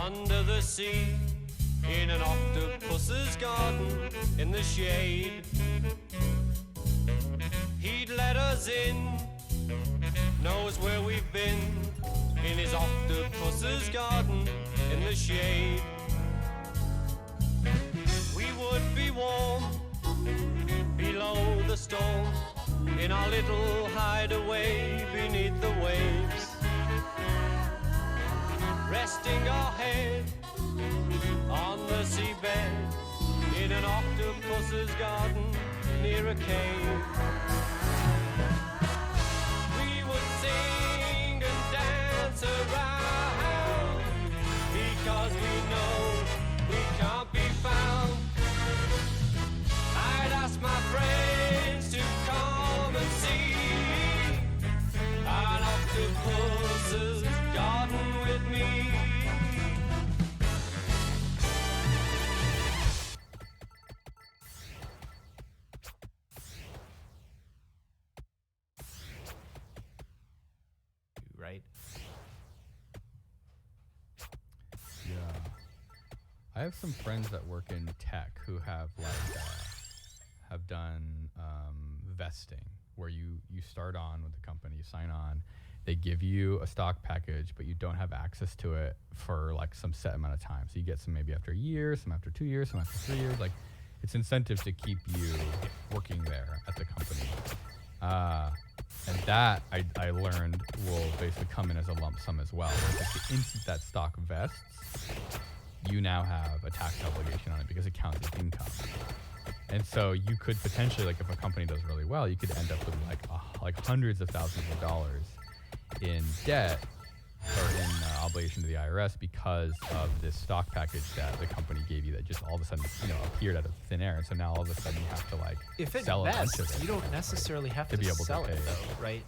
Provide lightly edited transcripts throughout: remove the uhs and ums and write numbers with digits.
under the sea, in an octopus's garden in the shade. He'd let us in, knows where we've been, in his octopus's garden in the shade. We would be warm below the storm, in our little hideaway beneath the waves, resting our head on the seabed, in an octopus's garden near a cave. We would sing and dance around, because we know we can't be found. I'd ask my friends to come and see an octopus's garden with me. Right? Yeah. I have some friends that work in tech who have have done vesting, where you start on with the company, you sign on, they give you a stock package, but you don't have access to it for like some set amount of time. So you get some maybe after a year, some after 2 years, some after 3 years. Like, it's incentive to keep you working there at the company. And that I learned will basically come in as a lump sum as well. Whereas like the instant that stock vests, you now have a tax obligation on it because it counts as income. And so you could potentially, like, if a company does really well, you could end up with like hundreds of thousands of dollars in debt or in obligation to the IRS because of this stock package that the company gave you that just all of a sudden, appeared out of thin air. And so now all of a sudden you have to if it sell a bunch vests, of it. you don't necessarily have to to be able to sell pay. it though, right?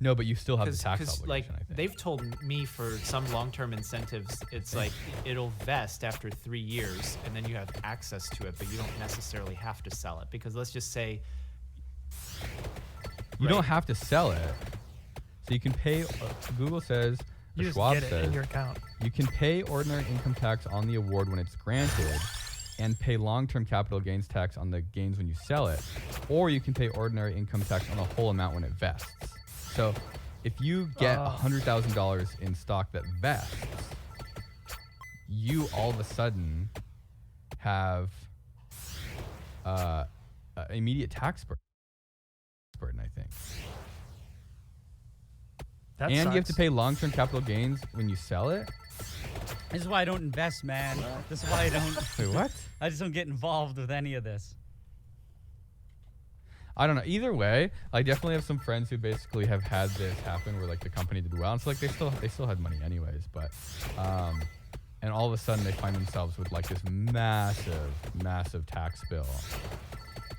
No, but you still have the tax Because obligation, I think. they've told me for some long-term incentives, it's like it'll vest after 3 years, and then you have access to it, but you don't necessarily have to sell it. Because let's just say you don't have to sell it, so you can pay. Google says, You or just Schwab get it says, in your account. you can pay ordinary income tax on the award when it's granted, and pay long-term capital gains tax on the gains when you sell it, or you can pay ordinary income tax on the whole amount when it vests. So if you get $100,000 in stock that vests, you all of a sudden have immediate tax burden, I think. That And sucks. you have to pay long-term capital gains when you sell it. This is why I don't invest, man. This is why I don't. Wait, what? I just don't get involved with any of this. I don't know. Either way, I definitely have some friends who basically have had this happen where like the company did well, and so like they still had money anyways, but and all of a sudden they find themselves with like this massive tax bill.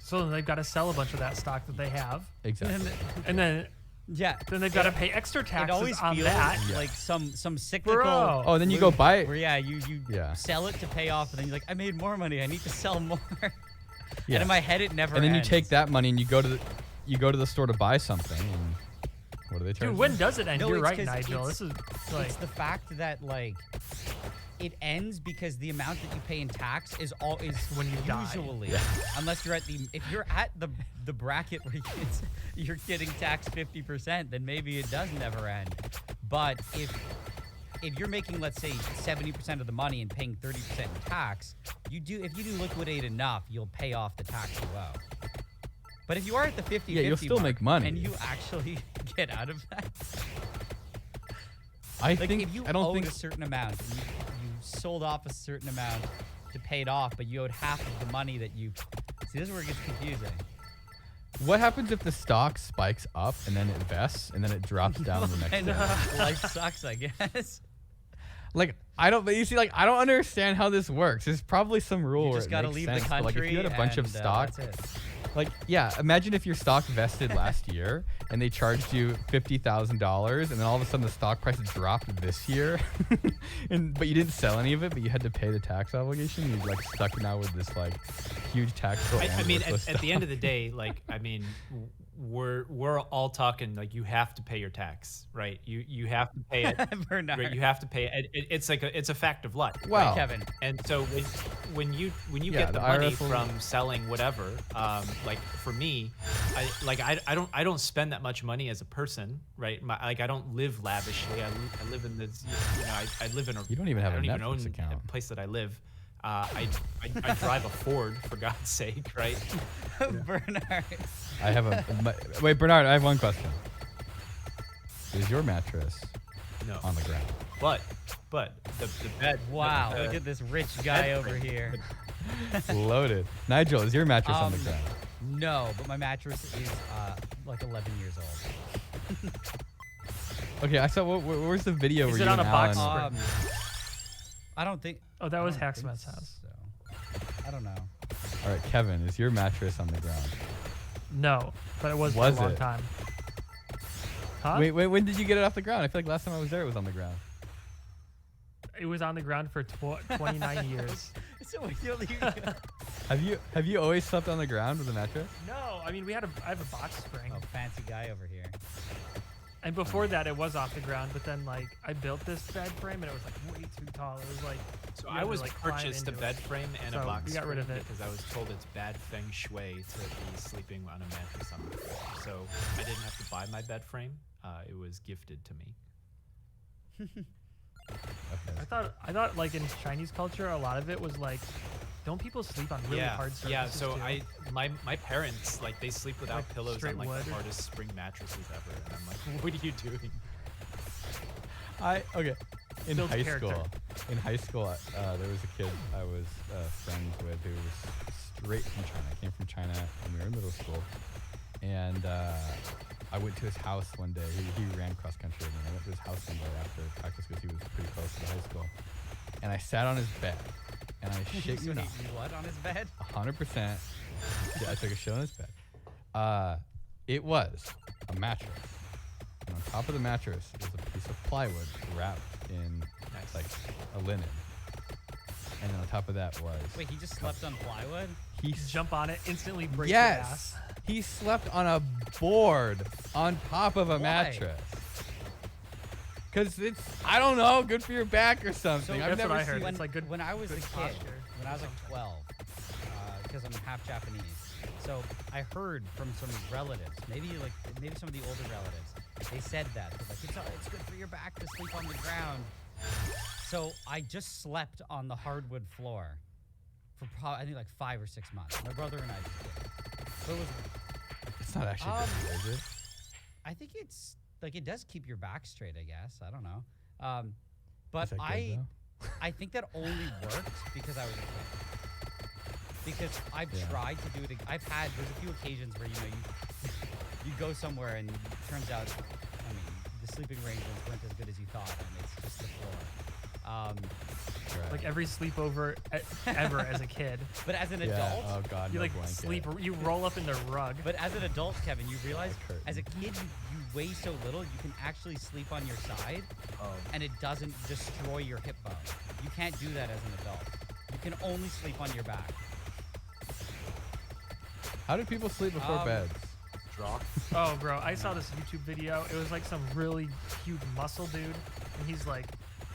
So then they've got to sell a bunch of that stock that they have. Exactly. And then Yeah. they've got to pay extra It taxes always on feels that. like some cyclical. Bro. Oh, then you go buy Where it. you Yeah. sell it to pay off, and then you're like, I made more money. I need to sell more. Yeah. And in my head, it never. And then you ends. take that money and you go to the store to buy something, and what do they charge? Dude, you? when does it end? No, You're it's right, 'cause Nigel. it's- This is like It's the fact that like it ends because the amount that you pay in tax is when you die. usually, unless you're at if you're at the bracket where you're getting taxed 50%, then maybe it does never end. But if you're making, let's say, 70% of the money and paying 30% in tax, if you do liquidate enough, you'll pay off the tax you owe. But if you are at the 50-50 Yeah, you'll still mark make money. and you actually get out of that. I Like think if you I don't owed think a certain amount, and you sold off a certain amount to pay it off, but you owed half of the money that you. See, this is where it gets confusing. What happens if the stock spikes up and then it vests and then it drops down the next And day? life sucks, I guess. Like I don't understand how this works. There's probably some rule You where just it gotta makes leave sense, the but, country. like if you had a bunch of and, stock, that's it. like yeah, imagine if your stock vested last year and they charged you $50,000, and then all of a sudden the stock price dropped this year, but you didn't sell any of it, but you had to pay the tax obligation. You're like stuck now with this like huge tax bill. I and mean, worthless at the end stock. of the day, like, I mean, we're all talking like you have to pay your tax, right? You have to pay it. Bernard. Right, you have to pay it. It's like it's a fact of life. Wow. Kevin. And so when you Yeah, get the the money IRS will- from selling whatever, like for me, I don't spend that much money as a person, right? I don't live lavishly. I live in this, I live in a. You don't even have I a don't even Netflix own account. a place that I live. I drive a Ford, for God's sake, right? Bernard. I have wait, Bernard. I have one question. Is your mattress No, on the ground? but the bed. Wow, the- look at this rich guy bed over frame. here. Loaded. Nigel, is your mattress on the Um, ground? No, but my mattress is like 11 years old. Okay, I saw. Where's the video Is where it you on and a box Alan? I don't think. Oh, that I was don't think Hacksmith's house. So. I don't know. All right, Kevin, is your mattress on the ground? No, but it was, Was for a long it? time. Huh? Wait, when did you get it off the ground? I feel like last time I was there, it was on the ground. It was on the ground for 29 years. So really, Have you always slept on the ground with a mattress? No, I mean I have a box spring, oh, fancy guy over here. and before that it was off the ground. But then like I built this bed frame and it was like way too tall. It was like So you I had to, was like, climb purchased a into bed it. frame and So a box we got rid of spring it. because I was told it's bad feng shui to be sleeping on a mattress on the floor. So I didn't have to buy my bed frame. It was gifted to me. Okay. I thought like in Chinese culture a lot of it was like, don't people sleep on really hard surfaces? yeah. So too? my parents like they sleep without Like pillows straight on like the wood? hardest spring mattresses ever, and I'm like, what are you doing? Okay. In Builds high character. school, there was a kid I was friends with who was straight from China. Came from China when we were in middle school, and I went to his house one day. He ran cross country with me. I went to his house one day after practice because he was pretty close to the high school, and I sat on his bed, and I shit you So not, he what on his bed? 100%. Yeah, I took a shit on his bed. It was a mattress. And on top of the mattress was a piece of plywood wrapped in like a linen. And then on top of that was Wait, he just slept on plywood? he jump on it, instantly break your ass. yes, he slept on a board on top of a Why? mattress. Cause it's I don't know, good for your back or something. So I've that's what never I heard. seen It's like good. When I was a good kid, posture. when I was like 12, because I'm half Japanese, so I heard from some relatives, maybe some of the older relatives, they said that they're like it's good for your back to sleep on the ground. So I just slept on the hardwood floor for I think like 5 or 6 months. My brother and I just did. So it was. It's not actually good for you, is it? I think it's like it does keep your back straight. I guess I don't know, but Is that good, though? I think that only worked because I was a kid. Because I've Yeah. tried to do it. There's a few occasions where you go somewhere and it turns out, I mean, the sleeping arrangements weren't as good as you thought, and it's just the floor. Right. Like every sleepover ever as a kid. But as an Yeah. adult, Oh god, You no like blanket. sleep, you roll up in the rug. but as an adult, Kevin, you realize curtain. as a kid you weigh so little, you can actually sleep on your side, and it doesn't destroy your hip bone. You can't do that as an adult. You can only sleep on your back. How do people sleep before beds? Draw. Oh, bro, I saw this YouTube video. It was like some really huge muscle dude, and he's like,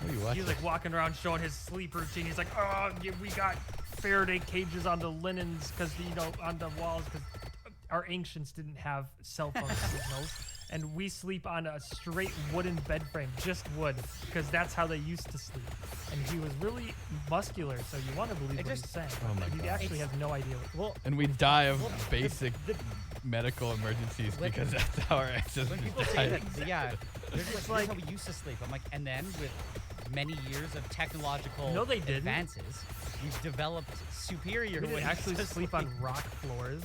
What are you watching? he's like walking around showing his sleep routine. He's like, oh, yeah, we got Faraday cages on the linens because on the walls because our ancients didn't have cell phone signals, and we sleep on a straight wooden bed frame, just wood, because that's how they used to sleep. And he was really muscular, so you want to believe It what he's just- saying. Oh my He God. actually has no idea. Well, And we die of well, basic the- medical emergencies When- because that's how our ancestors when people say died. that, yeah, this is like- how we used to sleep. I'm like, and then with many years of technological No, they didn't. advances, we've developed superior We didn't ways actually to sleep on rock floors.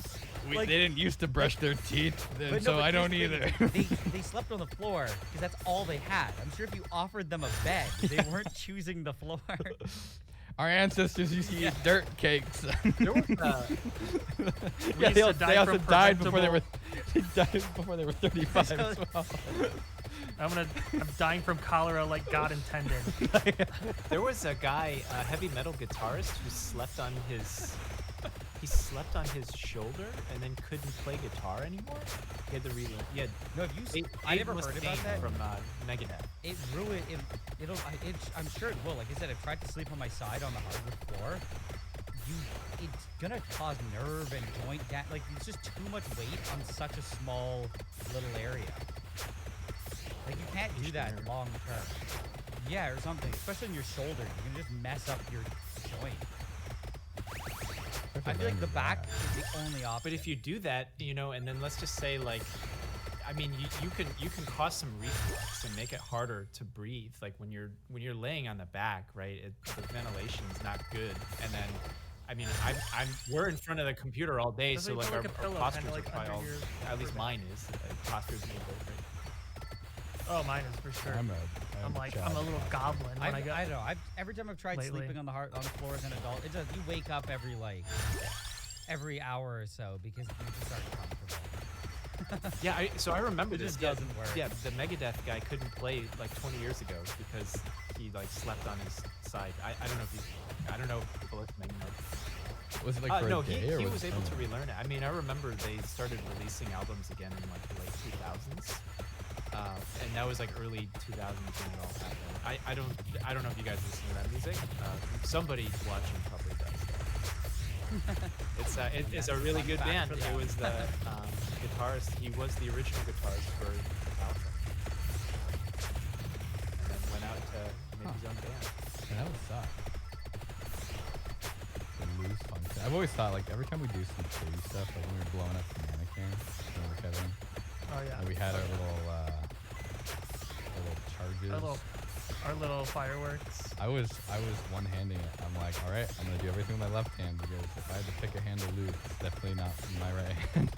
They didn't used to brush their teeth, and But so no, but I don't here's the either. thing. They slept on the floor because that's all they had. I'm sure if you offered them a bed, they weren't choosing the floor. Our ancestors used to eat dirt cakes. There was, We yeah, used they to also, die they also from died before they were. preventable- They died before they were 35 So- as well. I'm dying from cholera like God intended. there was a guy, a heavy metal guitarist, who slept on his he slept on his shoulder and then couldn't play guitar anymore. He had to relearn. Yeah, No, have you? I never heard about that. from Megadeth. It ruined. I'm sure it will. Like I said, I've tried to sleep on my side on the hardwood floor. It's gonna cause nerve and joint like it's just too much weight on such a small little area. Like you can't do that long term. Yeah, or something. Especially on your shoulder, you can just mess up your joint. I feel like the back is the only option. But if you do that, you know, and then let's just say like, I mean, you can cause some reflux and make it harder to breathe. Like when you're laying on the back, right? The ventilation's not good, and then. I mean, we're in front of the computer all day, so like our postures are probably all, at least mine is. Postures need to right? Oh, mine is for sure. I'm a little goblin when I go. I don't know. Every time I've tried sleeping on the floor as an adult, it just you wake up every hour or so because you just aren't comfortable. Yeah, so I remember it this. Just doesn't work. Yeah, the Megadeth guy couldn't play like 20 years ago because he like slept on his side. I don't know if people listening know. Was it like for no, a day, or he was was it able to permanent? relearn it. I mean, I remember they started releasing albums again in like the late 2000s, and that was like early 2000s when it all happened. I don't know if you guys listen to that music. Somebody watching probably does. It's a really good band. It was the guitarist. He was the original guitarist for Metallica, and then went out to make his own band. Yeah, that would suck. The loose function. I've always thought, like, every time we do some shady stuff, like when we were blowing up the mannequin, remember Kevin? Oh yeah. And we had our little charges. Our little fireworks. I was one-handing it. I'm like, all right, I'm gonna do everything with my left hand because if I had to pick a hand to lose, it's definitely not my right hand.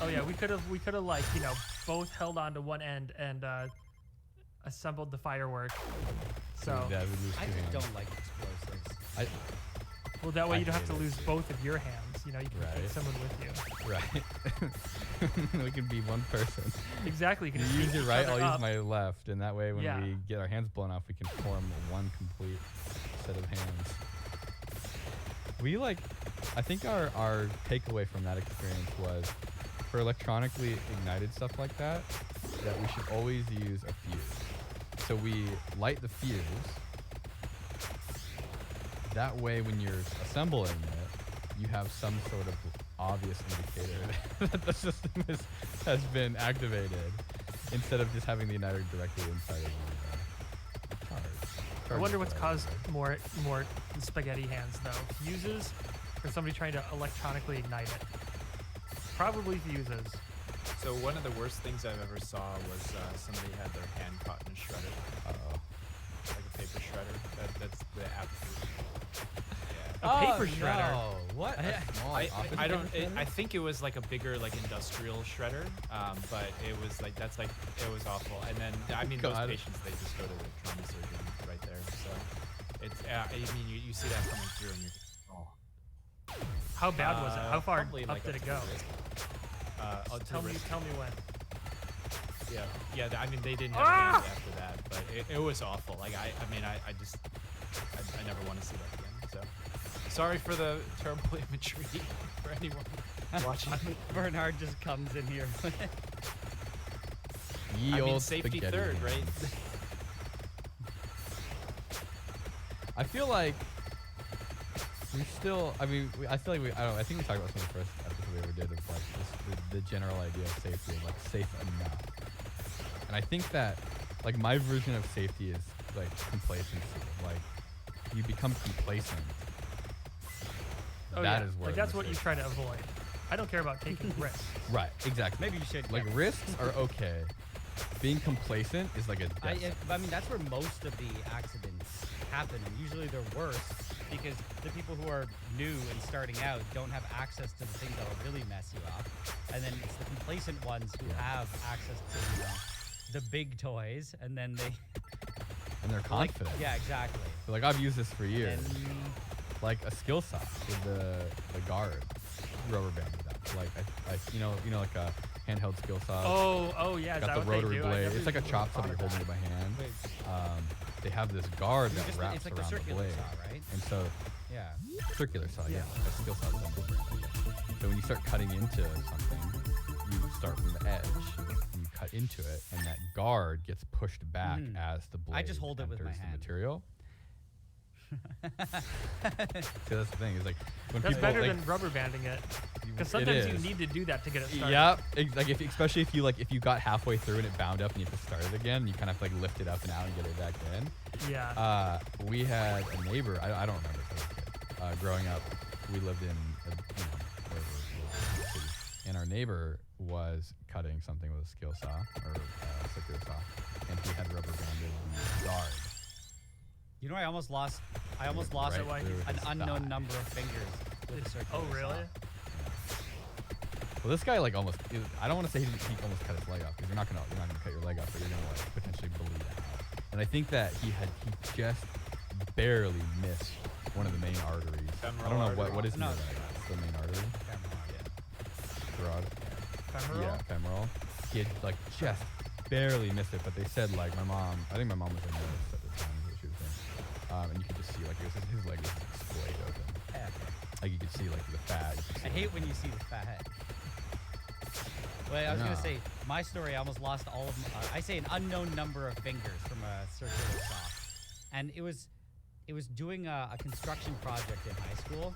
Oh yeah, we could have like, you know, both held on to one end and assembled the firework. So Dad would lose I two just hands. don't like explosives. well, that way I you don't have to hate it. lose both of your hands. You know, you can take Right. someone with you. Right. We can be one person. Exactly. You can You just use beat your each right, other I'll up. use my left, and that way when Yeah. we get our hands blown off, we can form one complete set of hands. I think our takeaway from that experience was, for electronically ignited stuff like that we should always use a fuse. So we light the fuse. That way, when you're assembling it, you have some sort of obvious indicator that the system has been activated, instead of just having the igniter directly inside of the charge. I wonder what's caused more spaghetti hands though. Fuses or somebody trying to electronically ignite it? Probably fuses. So one of the worst things I've ever saw was somebody had their hand caught in a shredder, Uh-oh. like a paper shredder. That's the absolute. A paper shredder. No. What? A small I office don't. paper shredder? I think it was like a bigger like industrial shredder, but it was like it was awful. And then I mean those God. patients, they just go to the trauma surgeon right there. So it's I mean you see that coming through and you're How bad was it? How far probably, up like, did up it to go? the wrist. To Tell the me wrist. when. Yeah. I mean they didn't have anything after that, but it was awful. Like I never want to see that again. So sorry for the terrible imagery for anyone watching. Bernard just comes in here. Ye I mean, old safety spaghetti third, hands. right? I feel like we still. I mean, I feel like I think we talked about some of the first episode we ever did of like the general idea of safety, of like safe enough. And I think that like my version of safety is like complacency. Like you become complacent. Oh, That yeah. is where Like that's the what you mistake- try to avoid. I don't care about taking risks. Right. Exactly. Maybe you should. Like yeah. risks are okay. Being complacent is like a death sentence. I mean, that's where most of the accidents happen, and usually they're worse because the people who are new and starting out don't have access to the things that will really mess you up, and then it's the complacent ones who have access to, you know, the big toys, and then they And they're like, confident. yeah, exactly. They're like, I've used this for years. And Like a skill sock with the guard rubber banded up. Like you know like a handheld skill sock. Oh yeah. Is Got that the what they rotary do? blade. I've It's like a never chop saw thought you're of holding it that. by hand. they have this guard that It's wraps like the around the circular blade. saw, right? And so Yeah. circular saw, yeah. A skill saw is different, I guess. So when you start cutting into something, you start from the edge, and you cut into it, and that guard gets pushed back as the blade I just hold it with my enters the hand. material. So that's the thing. Is like when That's people better like, than rubber banding it. Because It sometimes you is. need to do that to get it started. Yep. Like especially if you got halfway through and it bound up and you have to start it again, you kind of like lift it up and out and get it back in. Yeah. We had a neighbor. I don't remember if I was a kid. Growing up, we lived in wherever we lived in the city, and our neighbor was cutting something with a skill saw or circular saw, and he had rubber banded the guard. You know, I almost lost Right through an his unknown thigh. number of fingers with a circular Oh, really? saw. Well, this guy like almost. I don't want to say he almost cut his leg off because you're not gonna cut your leg off, but you're gonna like potentially bleed out. And I think that he just barely missed one of the main arteries. I don't know what is No, the leg? It's the main artery. Carotid. Femoral? Yeah, femoral. He had like just barely missed it, but they said like I think my mom was a nurse at the time, is what she was saying. And you could just see like his leg was splayed open. Yeah, okay. Like you could see like the fat. You could see, I hate when you see the fat. Well, I was gonna say my story. I almost lost all of. I say an unknown number of fingers from a circular saw, and it was doing a construction project in high school.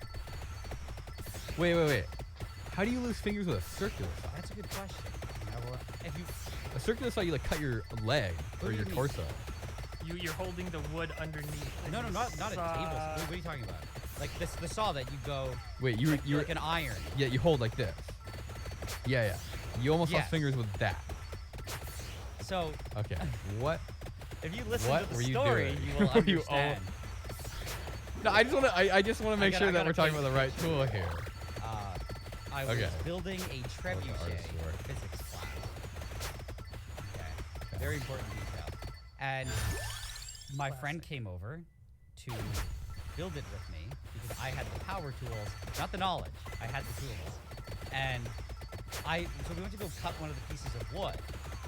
Wait. How do you lose fingers with a circular saw? That's a good question. You know, well, if you A circular saw, you like cut your leg What or do your you mean? torso. You're holding the wood underneath. and no, you not a table. saw- What are you talking about? Like the saw that you go Wait, you like an iron. yeah, you hold like this. Yeah. You almost Yes. lost fingers with that. So Okay. What? if you listen What to were the you story, doing? you will Were you understand. No, I just want to make gotta- sure I that gotta we're talking pay about the right tool here. I was Okay. building a trebuchet artist's in work. physics class. Okay. Very important detail. And my friend came over to build it with me because I had the power tools, not the knowledge. I had the tools. And so we went to go cut one of the pieces of wood.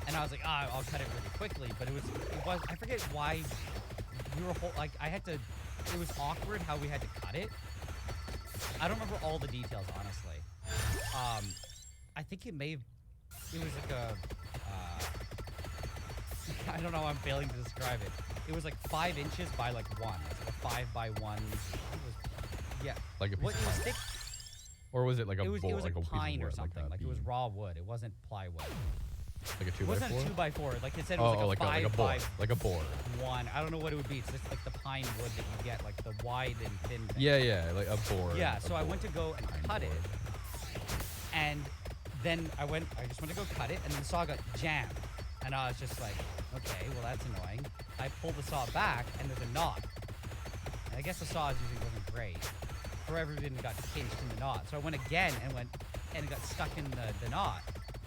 And I was like, I'll cut it really quickly. But it was I forget why we were it was awkward how we had to cut it. I don't remember all the details, honestly. I think it was like I don't know how I'm failing to describe it. It was like 5 inches by like 1. It's like a 5 by 1. Yeah. Like a piece What of it was plywood. thick. Or was it like a It was board, like a piece of pine or wood, something. a Like it was beam? raw wood. It wasn't plywood. Like a 2 It by wasn't 4? a 2x4. Like it said, it was like a 5 like a by board, like a board. 1. I don't know what it would be. It's just like the pine wood that you get, like the wide and thin thing. Yeah, like a board. Yeah, a so I went to board, go and pine cut it, board. and then I just went to go cut it, and then the saw got jammed. And I was just like, okay, well that's annoying. I pulled the saw back, and there's a knot. And I guess the saw usually wasn't great. Forever didn't got pinched in the knot. So I went again and it got stuck in the knot.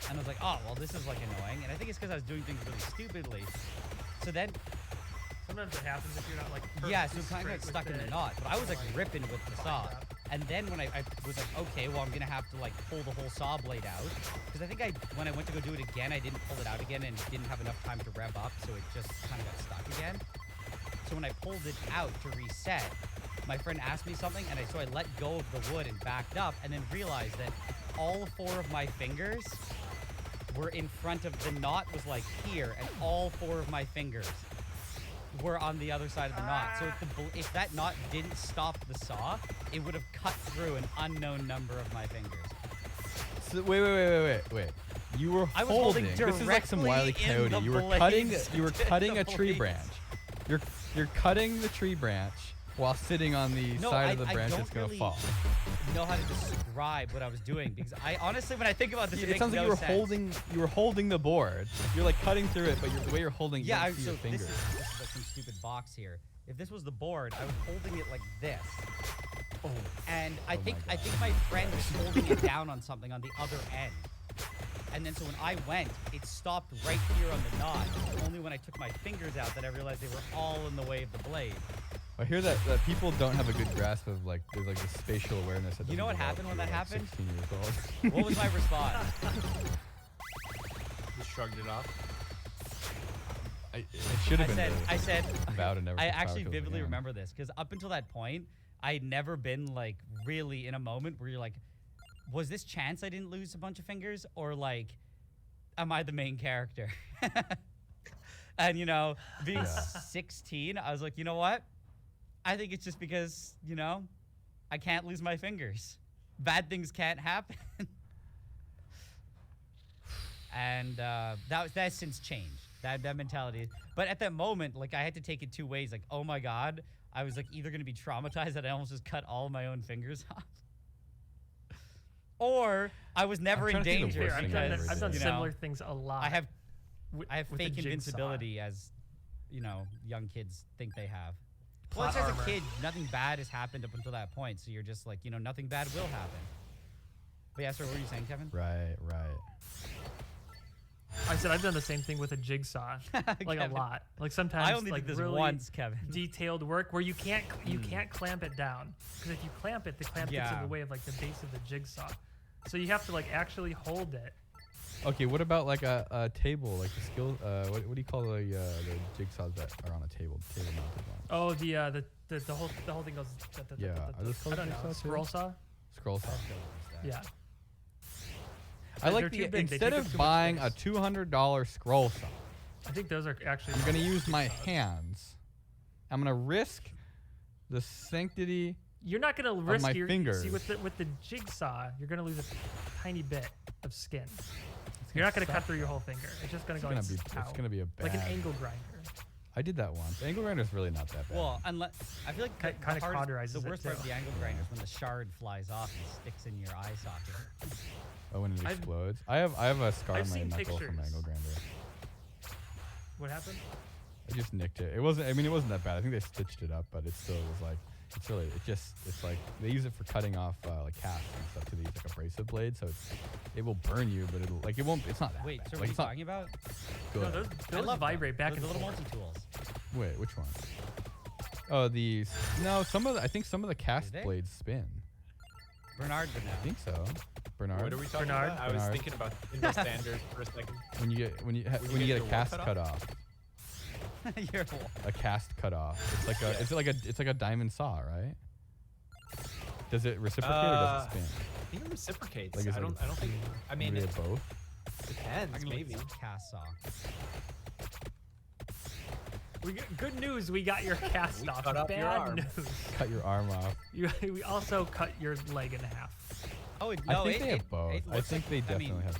And I was like, oh, well this is like annoying. And I think it's because I was doing things really stupidly. So then Sometimes it happens if you're not like. yeah, so perfectly it kind of got straight stuck with in the it. knot. But I was like Like, ripping with the saw. lined up. And then when I was like, okay, well, I'm going to have to like pull the whole saw blade out. Because I think when I went to go do it again, I didn't pull it out again and didn't have enough time to rev up. So it just kind of got stuck again. So when I pulled it out to reset, my friend asked me something. And so I let go of the wood and backed up and then realized that all 4 of my fingers were in front of the knot was like here. And all 4 of my fingers were on the other side of the knot. So if that knot didn't stop the saw, it would have cut through an unknown number of my fingers. So, wait. You were I was holding this is like some Wile E. directly in Coyote. the You were blades. cutting The a tree blades. branch. You're cutting the tree branch while sitting on the No, side of the I branch don't that's gonna really fall. know how to describe what I was doing because I honestly, when I think about this, it It makes sounds like no sense. you were holding the board. You're like cutting through it, but the way you're holding it, Yeah, you don't see so your this fingers. is like some stupid box here. If this was the board, I was holding it like this. And I think my friend was holding it down on something on the other end. And then so when I went, it stopped right here on the knot. Only when I took my fingers out that I realized they were all in the way of the blade. I hear that people don't have a good grasp of like there's like this spatial awareness. That You know what doesn't happened when develop that till, happened? like 16 years old. What was my response? Just shrugged it off. It should have been. I said, vow to never. I touch actually Power vividly again. remember this because up until that point, I had never been like really in a moment where you're like, was this chance I didn't lose a bunch of fingers, or like, am I the main character? And you know, being 16, I was like, you know what? I think it's just because, you know, I can't lose my fingers. Bad things can't happen. And that's since changed. That mentality. But at that moment, like I had to take it two ways. Like, oh my God, I was like either gonna be traumatized that I almost just cut all of my own fingers off, or I was never in trying to think of the danger worst thing because I've I've done you know, similar things a lot. I have with fake the jigsaw. invincibility, as you know, young kids think they have. Plot Plus, as armor. a kid, nothing bad has happened up until that point, so you're just like, you know, nothing bad will happen. But yeah, so what were you saying, Kevin? Right. I said I've done the same thing with a jigsaw, like a Kevin. lot. Like sometimes I only like did this really once, Kevin. detailed work where you can't clamp it down, because if you clamp it, the clamp gets in Yeah. the way of like the base of the jigsaw. So you have to like actually hold it. Okay, what about like a table, like the skill? What do you call the jigsaws that are on a table mounted ones? Oh, the whole thing goes. Yeah, are those I called don't know. jigsaw too? Scroll saw. Scroll saw. Yeah. I They're like too the big, they instead take up of too much buying a space. $200 scroll saw, I think those are actually. I'm gonna use my hands. I'm gonna risk the sanctity. You're not gonna risk my your fingers. See with the jigsaw, you're gonna lose a tiny bit of skin. You're not gonna cut through your whole finger. It's just gonna It's go. gonna and be. out. It's gonna be a bad. like an angle grinder. I did that once. Angle grinder is really not that bad. Well, unless I feel like Kinda the hardest- cauterizes the it, worst part of too. the angle grinder is when the shard flies off and sticks in your eye socket. Oh, when it I've- explodes. I have a scar I've on my seen knuckle from pictures. angle grinder. What happened? I just nicked it. It wasn't. I mean, it wasn't that bad. I think they stitched it up, but it still was like. It's really. It's like they use it for cutting off like casts and stuff to these like abrasive blade. So it will burn you, but it'll like it won't. It's not that Wait, bad. so what like are you it's not talking about? good. No, those I love vibrate back the and little forth. multi-tools. Wait, which one? Oh, these. No, I think some of the cast they? blades spin. Bernard would know. I think so. Bernard. What are we talking Bernard? about? I was Bernard. thinking about Indo standard for a second. When you get your a wall cast cut cut off. You're A cast cut off. It's like a. Yeah. It's like a diamond saw, right? Does it reciprocate or does it spin? I think it reciprocates. Like, it's I don't think. I mean, Maybe it they both. depends. Maybe. Cast saw. We got, good news, we got your cast We off. cut off your Bad arm. news. Cut your arm off. We also cut your leg in half. Oh, I think they have both. I think they definitely have.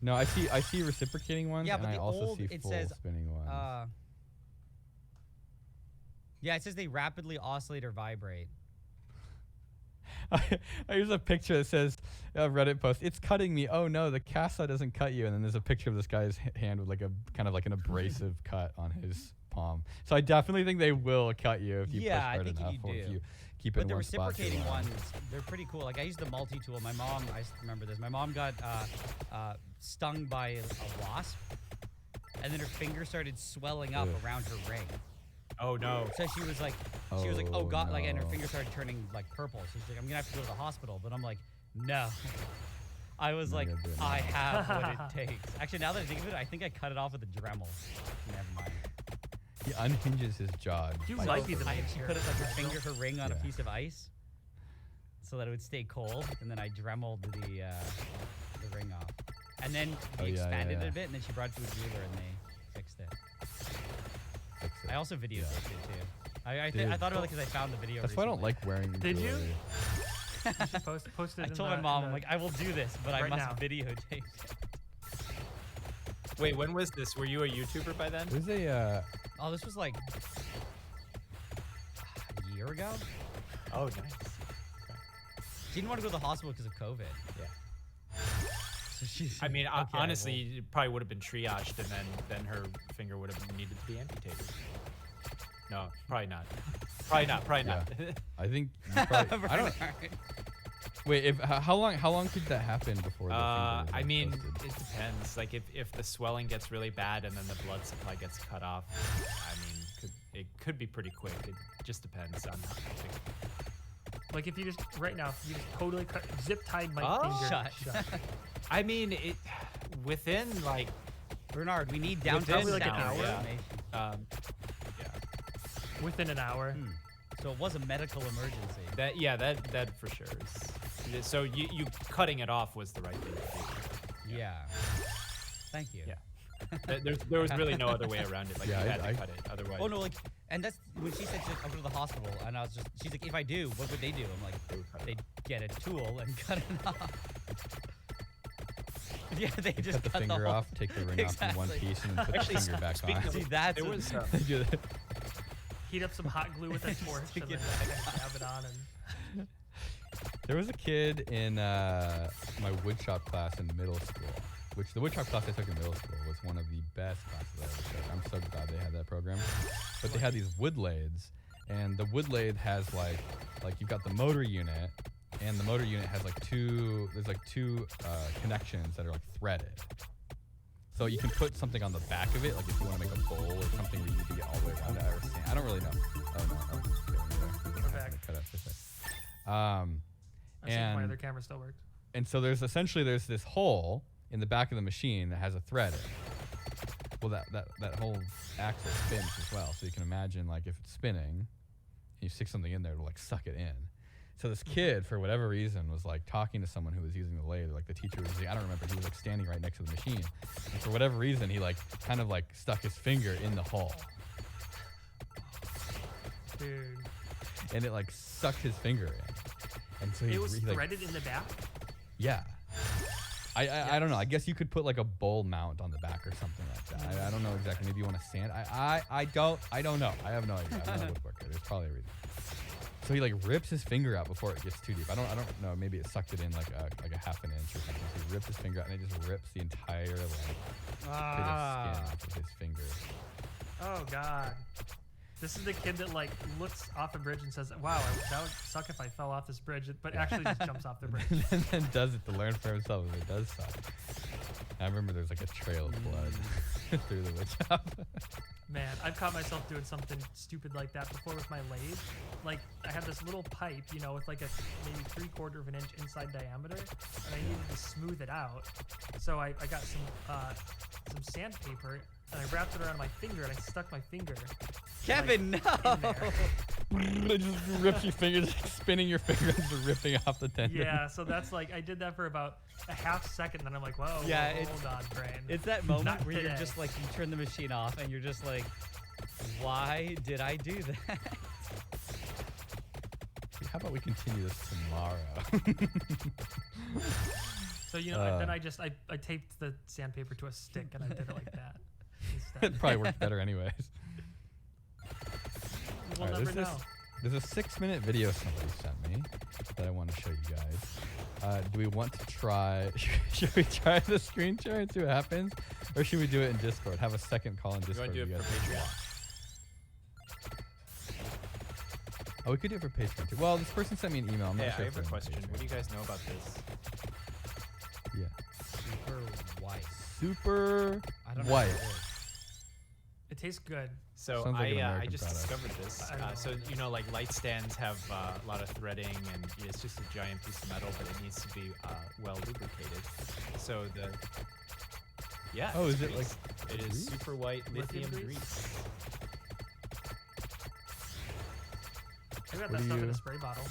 No, I see reciprocating ones, Yeah, and but I the also old, see it full says, spinning ones. Yeah, it says they rapidly oscillate or vibrate. Here's a picture that says Reddit post. It's cutting me. Oh no, the cast saw doesn't cut you. And then there's a picture of this guy's hand with like a kind of like an abrasive cut on his palm. So I definitely think they will cut you if you Yeah, push I hard think enough, you or if do. you keep it But in the one spot too reciprocating long. ones, they're pretty cool. Like I used the multi-tool. My mom, I remember this. My mom got stung by a wasp, and then her finger started swelling up Ugh. around her ring. Oh no. So she was like, oh Oh, god, like, and her no. finger started turning like purple. So she's like, I'm gonna have to go to the hospital. But I'm like, no. I was You're like, not gonna do it I now. have what it takes. Actually, now that I think of it, I think I cut it off with a Dremel. Never mind. He unhinges his jaw. and You bites might be it. the I main she put it like her character. finger, her ring on a Yeah. piece of ice, so that it would stay cold, and then I Dremeled the ring off, and then Oh, we yeah, expanded yeah. it a bit, and then she brought it to a jeweler and they fixed it. Fix it. I also videotaped Yeah. it too. I Dude. thought about it because I found the video. That's why I don't recently. like wearing Did you? jewelry. You should post it I in told the- my mom, in I'm the- like, I will do this, but I right must now. videotape it. Wait, when was this? Were you a YouTuber by then? There's a Oh, this was like a year ago. Oh, nice. She didn't want to go to the hospital because of COVID. Yeah. So she's. I mean, okay, honestly, it probably would have been triaged, and then her finger would have needed to be amputated. No, probably not. Probably not. Probably not. I think you probably, I don't. Bernard. Wait, if how long could that happen before the finger was, I like, mean, toasted? it depends. Like if the swelling gets really bad and then the blood supply gets cut off, I mean, it could be pretty quick. It just depends on how quick. Like if you just right now, you just totally cut, zip tied my Oh. finger Shut. shut. I mean, it within like Bernard, we need downtown probably like an sound hour. information. Yeah. Within an hour. So it was a medical emergency. That for sure is. So you cutting it off was the right thing to do. Yeah. Thank you. Yeah. There was really no other way around it. Like Yeah, you had I- to cut it, otherwise. Oh no, like, and that's when she said she's like, I'll go to the hospital, and I was just, she's like, if I do, what would they do? I'm like, they'd get a tool and cut it off. Yeah, they just Cut the finger whole- off, take the ring off in one Exactly. piece, and then put Actually, the finger back speaking on. of- See, that's There what- was They do that. Heat up some hot glue with a torch to and get then dab it on. And There was a kid in my woodshop class in middle school, which the woodshop class I took in middle school was one of the best classes I ever took. I'm so glad they had that program. But they had these wood lathes, and the wood lathe has like you've got the motor unit, and the motor unit has two connections that are like threaded. So you can put something on the back of it, like if you want to make a bowl or something where you need to get all the way around it. I don't really know. Oh no, I'm just kidding there. We're back. Cut out for a sec. I think my And other camera still worked. and so there's this hole in the back of the machine that has a thread in it. Well, that whole axle spins as well. So you can imagine like if it's spinning, and you stick something in there to like suck it in. So this kid, for whatever reason, was like talking to someone who was using the lathe. Like the teacher was like, I don't remember. He was like standing right next to the machine, and for whatever reason, he like kind of like stuck his finger in the hole, Dude. and it like sucked his finger in. And so he It was he, like, threaded in the back? yeah. I don't know. I guess you could put like a bowl mount on the back or something like that. I don't know exactly. Maybe you want to sand. I don't know. I have no idea. I'm not a woodworker. There's probably a reason. So he like rips his finger out before it gets too deep. I don't know. Maybe it sucked it in like a half an inch or something. So he rips his finger out and it just rips the entire like bit of skin off of his finger. Oh god. This is the kid that like looks off a bridge and says, "Wow, that would suck if I fell off this bridge," but actually just jumps off the bridge. And then does it to learn for himself if it does suck. I remember there's like a trail of blood through the wood shop. Man, I've caught myself doing something stupid like that before with my lathe. Like, I had this little pipe, you know, with like a maybe 3/4 of an inch inside diameter, and I needed to smooth it out. So I got some sandpaper, and I wrapped it around my finger, and I stuck my finger. Kevin, like, no! in there. It just rips your fingers, like spinning your fingers and ripping off the tendon. Yeah, so that's like, I did that for about a half second, then I'm like, whoa, Yeah, hold on, brain. It's that moment Not where you're today. just like, you turn the machine off and you're just like, why did I do that? How about we continue this tomorrow? So, you know, then I taped the sandpaper to a stick, and I did it like that instead. It probably worked better anyways. We'll Alright, never know. There's a 6-minute video somebody sent me that I want to show you guys. Do we want to try? Should we try the screen share and see what happens, or should we do it in Discord? Have a second call in You Discord. want to do you it guys for can Patreon? watch. Oh, we could do it for Patreon too. Well, this person sent me an email. I'm not Yeah, sure I if have a they're on question. Patreon. What do you guys know about this? Yeah. Super white. Super I don't know white. what it is. It tastes good. So Sounds like an I American just product. discovered this. I know. So you know, like light stands have a lot of threading, and it's just a giant piece of metal, but it needs to be well lubricated. So Oh, it's is it grease. like It is grease? super white Lithium lithium grease? grease. I got What that do stuff in you- a spray bottle.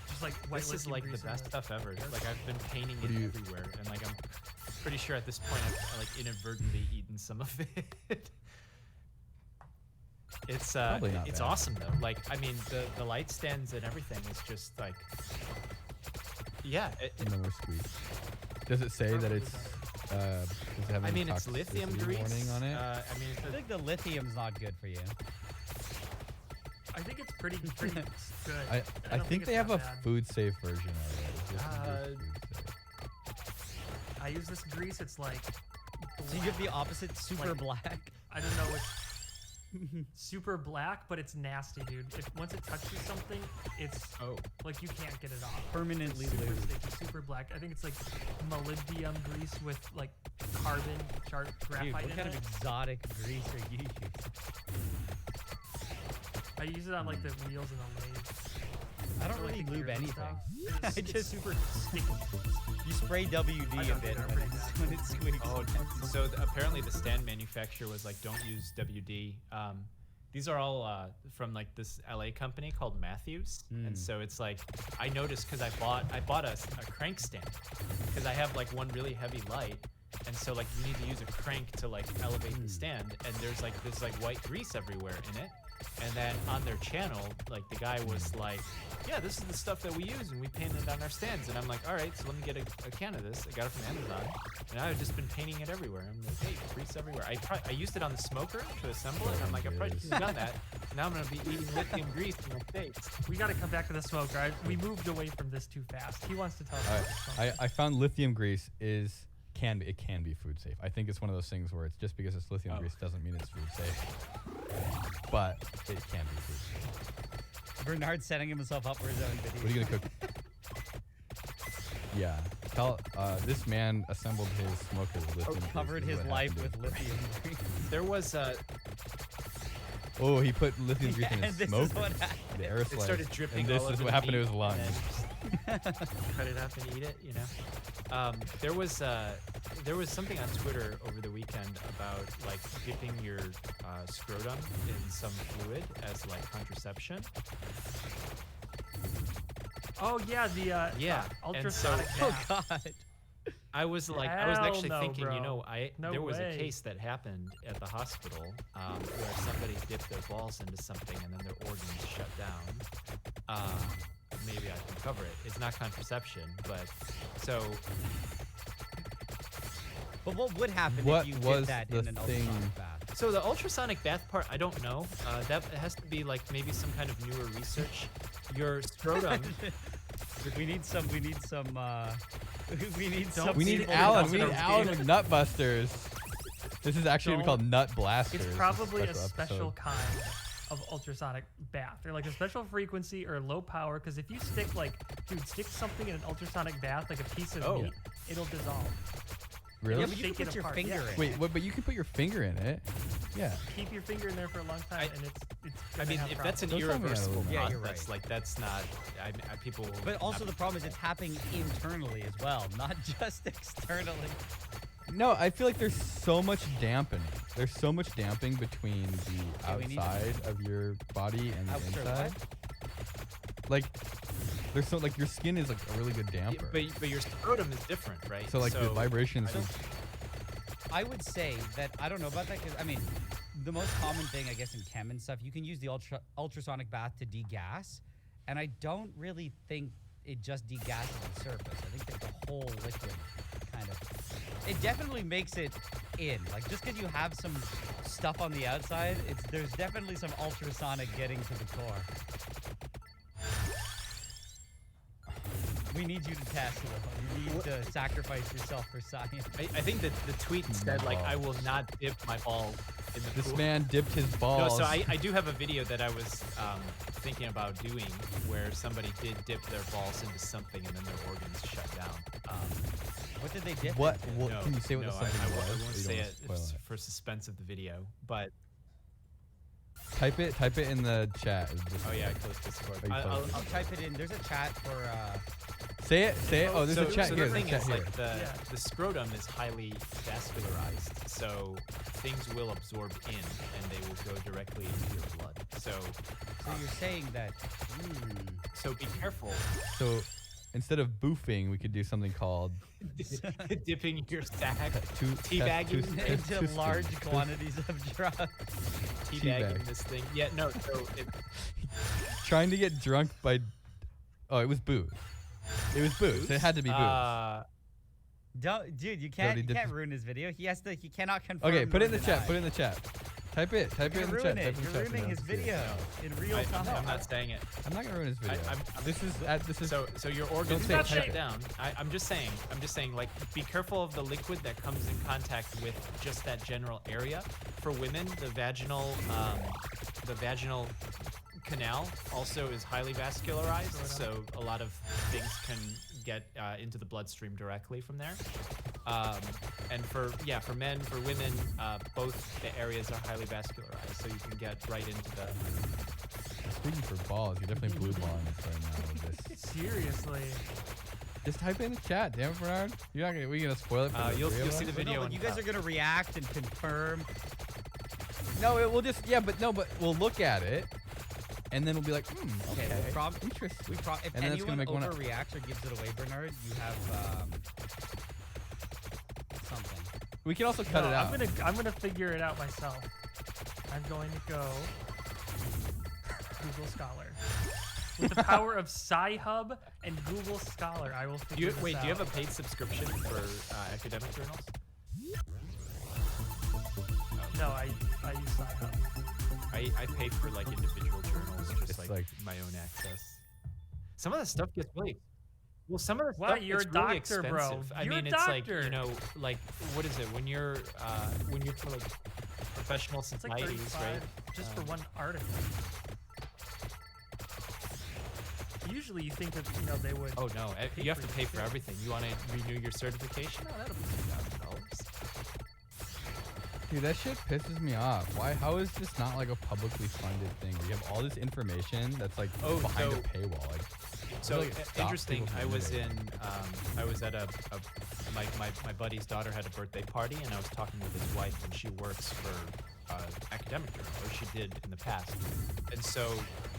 Just like white This is lithium like the grease in best it. stuff ever. Like I've been painting What it do you- everywhere, and like I'm pretty sure at this point I've like inadvertently eaten some of it. It's Probably not it's bad. awesome though. Like I mean the light stands and everything is just like yeah. And then we're squeezed. Does it say that Probably it's? Does it have I any mean it's lithium toxicity grease. warning on it? I mean I think the lithium's not good for you. I think it's pretty good. I don't think they it's have that a bad. food safe version of it. It's just food safe. I use this grease. It's like. So you have the black. opposite, super Like- black. I don't know. It's super black, but it's nasty, dude. Once it touches something, it's oh like you can't get it off. Permanently Super lubed. sticky, super black. I think it's like molybdenum grease with like carbon Dude, graphite what in kind of it. exotic grease are you using? I use it on like the wheels and the lathe. I don't Or, like, really the lube gears and anything. stuff. I It's just super sticky. You spray WD a bit when it squeaks. Oh, so apparently the stand manufacturer was like, don't use WD. These are all from like this LA company called Matthews, and so it's like I noticed because I bought a crank stand because I have like one really heavy light, and so like you need to use a crank to like elevate the stand, and there's like this like white grease everywhere in it. And then on their channel, like the guy was like, yeah, this is the stuff that we use and we paint it on our stands. And I'm like, all right, so let me get a can of this. I got it from Amazon. And I've just been painting it everywhere. I'm like, hey, grease everywhere. I used it on the smoker to assemble it. And I'm like, I probably should have done that. Now I'm going to be eating lithium grease in my face. We got to come back to the smoker. We moved away from this too fast. He wants to tell us All about the smoker. right. I found lithium grease can be food safe. I think it's one of those things where it's just because it's lithium grease doesn't mean it's food safe. But it can be food safe. Bernard's setting himself up for his own video. What are you gonna cook? Yeah. This man assembled his smoker with lithium grease. Covered is his what life happened with lithium grease. There was Oh, he put lithium grease in And his this smoker. is what happened. The air it started dripping. And this all is over what the happened to meat, his lungs. and then just cut it up and eat it. You know. There was something on Twitter over the weekend about like dipping your scrotum in some fluid as like contraception. Oh yeah, the Yeah, and so- ultrasonic Oh bath. God. I was Hell actually no, thinking, you bro. know, No there was way. a case that happened at the hospital where somebody dipped their balls into something and then their organs shut down. Maybe I can cover it. It's not contraception, but so But what would happen What if you was did that the in an thing- ultrasonic bath? So the ultrasonic bath part, I don't know. That has to be like maybe some kind of newer research. Your scrotum. We need some. We need some. We need Don't some. We need people Alan. to We need talk Alan about with Nutbusters. This is actually Don't- called Nut Blasters. It's probably a special special episode. kind of ultrasonic bath. They're like a special frequency or low power. Because if you stick stick something in an ultrasonic bath, like a piece of Oh. meat, it'll dissolve. Really? Yeah, but you Shake can it put your apart, finger yeah. in. Wait, what? But you can put your finger in it. Yeah. Keep your finger in there for a long time, and it's I gonna mean, have if that's an Don't tell me how to irreversible live. Yeah, knot, you're that's right. like that's not. People. But also the problem is it's happening internally as well, not just externally. No, I feel like there's so much dampening. There's so much damping between the Yeah, we need to- outside of your body and the Outside inside. Like, there's so like your skin is like a really good damper. But your scrotum is different, right? So like the vibrations. I don't- I would say that I don't know about that because I mean, the most common thing I guess in chem and stuff, you can use the ultrasonic bath to degas, and I don't really think it just degasses the surface. I think that the whole liquid kind of. It definitely makes it in. Like just because you have some stuff on the outside, there's definitely some ultrasonic getting to the core. We need you to test. You need to sacrifice yourself for science. I think that the tweet said like I will not dip my ball in the This pool. man dipped his No, balls. so I do have a video that I was thinking about doing where somebody did dip their balls into something and then their organs shut down. What did they dip? What? into? What No, can you say what no, the something I was? won't Or you say don't it wanna spoil for suspense of the video, but Type it in the chat. Just- oh yeah, I closed Discord. Oh, you I'll- closed I'll type it in. There's a chat for. Say it. Oh, there's a chat so here. the There's thing a chat is, here. like Yeah. the scrotum is highly vascularized, so things will absorb in and they will go directly into your blood. So you're saying that. so be careful So instead of boofing, we could do something called dipping your sack, teabagging teabagging, into large quantities of drugs. teabagging teabag. this thing. Yeah, no. So Trying to get drunk by. Oh, it was booze. It was booze. It had to be booze. Don't, dude, you Nobody can't dips- ruin his video. He cannot confirm. Okay, put it in nor the chat. deny. Put it in the chat. Type it. Type it You're in the chat. ruining Type it. in the You're chat. ruining his video in real time. I'm not saying it. I'm not gonna ruin his video. I'm- this is So your organs say will it, shut type it. down. I'm just saying, like, be careful of the liquid that comes in contact with just that general area. For women, the vaginal canal also is highly vascularized, so a lot of things can get into the bloodstream directly from there. And for men, for women, both the areas are highly vascularized, so you can get right into the. Speaking for balls, you're definitely blue balling this right now with this. Seriously. Just type it in the chat, damn it, Bernard. You're not gonna. We gonna spoil it? For the You'll three of see us? the video. No, on but you guys top. are gonna react and confirm. No, we'll just but we'll look at it, and then we'll be like, Okay, okay, interesting. If And then it's gonna anyone make one. overreacts or gives it away, Bernard, you have something. We can also cut No, it out. I'm gonna figure it out myself. I'm going to go Google Scholar. With the power of Sci-Hub and Google Scholar, I will figure this out. Do you have a paid subscription for academic journals? No, I use Sci-Hub. I pay for like individual journals, just It's like, like- my own access. Some of the stuff gets really some of the What? stuff You're gets a really doctor, bro. expensive. I You're a mean, it's like doctor. like what is it when you're for like professional It's like societies, 35 right? just for one article. Usually you think that, they would... Oh no, you have to pay for it. everything. You want to renew your certification? Oh, that'll be $2,000. Dude, that shit pisses me off. Why? How is this not like a publicly funded thing? We have all this information that's like behind a paywall. Like, So like, it stops interesting. people I from was innovating. I was at my buddy's daughter had a birthday party, and I was talking with his wife, and she works for academic journal, or she did in the past. And so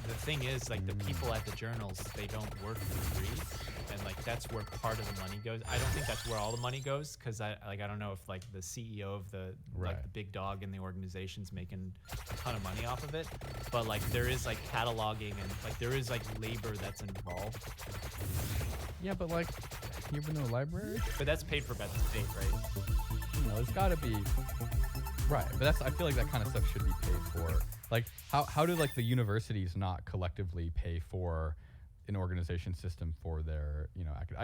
the thing is, like, the people at the journals, they don't work for free, and like that's where part of the money goes. I don't think that's where all the money goes, because I don't know if like the CEO of the like the big dog in the organization's making a ton of money off of it, but like there is like cataloging and like there is like labor that's involved. Yeah, but like, you ever know a library? But that's paid for by the state, right? It's gotta be right. But I feel like that kind of stuff should be paid for. Like, how do like the universities not collectively pay for an organization system for their,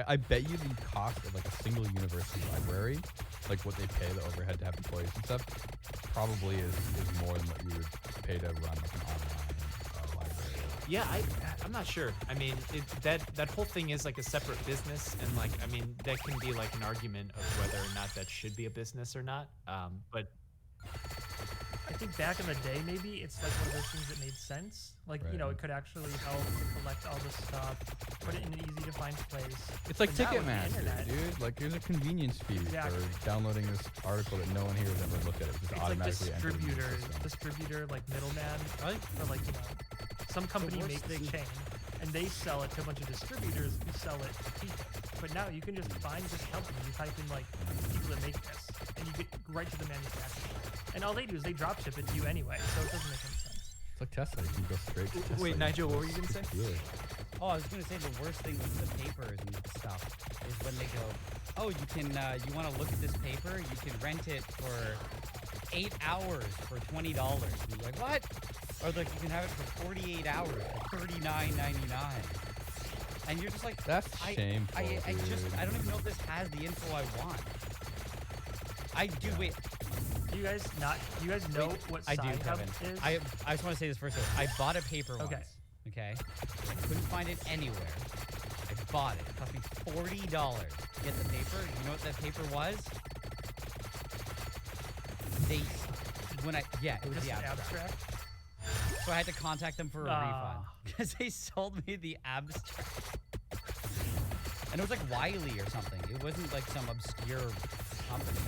I bet you the cost of like a single university library, like what they pay the overhead to have employees and stuff, probably is more than what you would pay to run like an online library. Yeah, I'm not sure. I mean, that whole thing is like a separate business, and like, I mean, that can be like an argument of whether or not that should be a business or not. But I think back in the day, maybe it's like one of those things that made sense. Like, Right. it could actually help to collect all this stuff, put it in an easy to find place. It's like But now with the Ticketmaster, internet, dude. Like, there's a convenience fee Exactly. for downloading this article that no one here has ever looked at. It just It's like automatically enters into the system. distributor, like middleman, Right. or like, some company worst makes thing- a chain, and they sell it to a bunch of distributors who sell it to people. But now you can just find this company. You type in like people that make this, and you get right to the manufacturer. And all they do is they drop ship it to you anyway, so it doesn't make any sense. It's like Tesla. You can go straight to Tesla. wait, Nigel, what were you gonna Just say? do it. Oh, I was gonna say the worst thing with the papers and stuff is when they go, oh, you can, you want to look at this paper? You can rent it for 8 hours for $20. And you're like, what? Or like you can have it for 48 hours for $39.99. And you're just like, That's shameful, I dude. don't even know if this has the info I want. I do. Wait, Do you guys know what I do, Sci-Hub Kevin. is? I just want to say this first. I bought a paper Okay. once. Okay. I couldn't find it anywhere. I bought it. It cost me $40 to get the paper. You know what that paper was? It was Just the an abstract. abstract? So I had to contact them for a refund Ah. because they sold me the abstract. And it was like Wiley or something. It wasn't like some obscure company.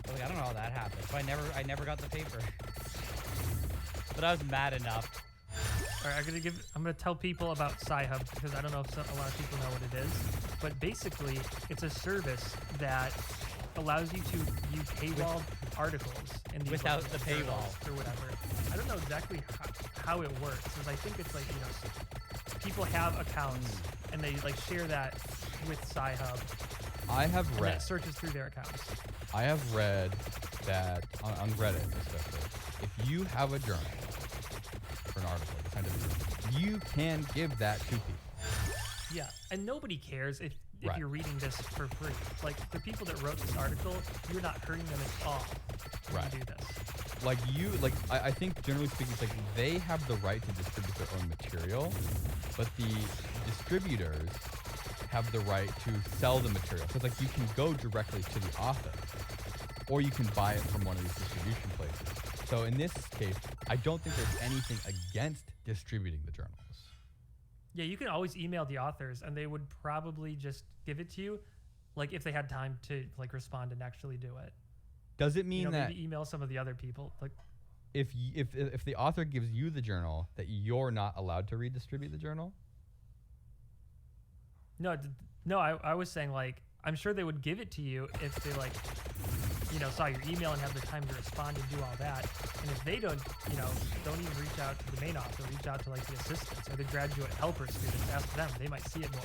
Like, I don't know how that happened. So I never got the paper. But I was mad enough. All right, I'm gonna tell people about Sci-Hub because I don't know if a lot of people know what it is. But basically, it's a service that allows you to view paywalled articles in these Without like, the journals paywall. or whatever. I don't know exactly how it works, because I think it's like people have accounts and they like share that with Sci-Hub, I have and read. that searches through their accounts. I have read that on Reddit especially, if you have a journal for an article, like a scientific journal, you can give that to people. Yeah, and nobody cares if Right. you're reading this for free. Like the people that wrote this article, you're not hurting them at all when Right. you do this. Like I think generally speaking, it's like they have the right to distribute their own material, but the distributors have the right to sell the material. So it's like you can go directly to the author, or you can buy it from one of these distribution places. So in this case, I don't think there's anything against distributing the journals. Yeah, you can always email the authors, and they would probably just give it to you, like if they had time to like respond and actually do it. Does it mean that maybe email some of the other people? Like, if the author gives you the journal, that you're not allowed to redistribute the journal? no, I was saying like I'm sure they would give it to you if they like, saw your email and have the time to respond and do all that. And if they don't even reach out to the main author, reach out to like the assistants or the graduate helper students, ask them. They might see it more,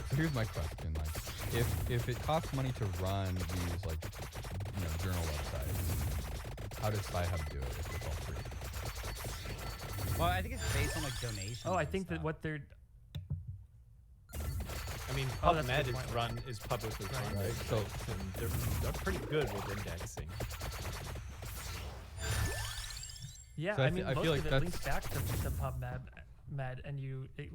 So here's my question: like, if it costs money to run these like journal websites, how does Sci-Hub do it if it's all free? Well, I think it's based on like donations. Oh, I and think that stuff. what they're I mean, Oh, that's a PubMed good point. is publicly funded, Right. so and they're pretty good with indexing. Yeah, So I I mean, feel most like of it that's- links back to PubMed, and they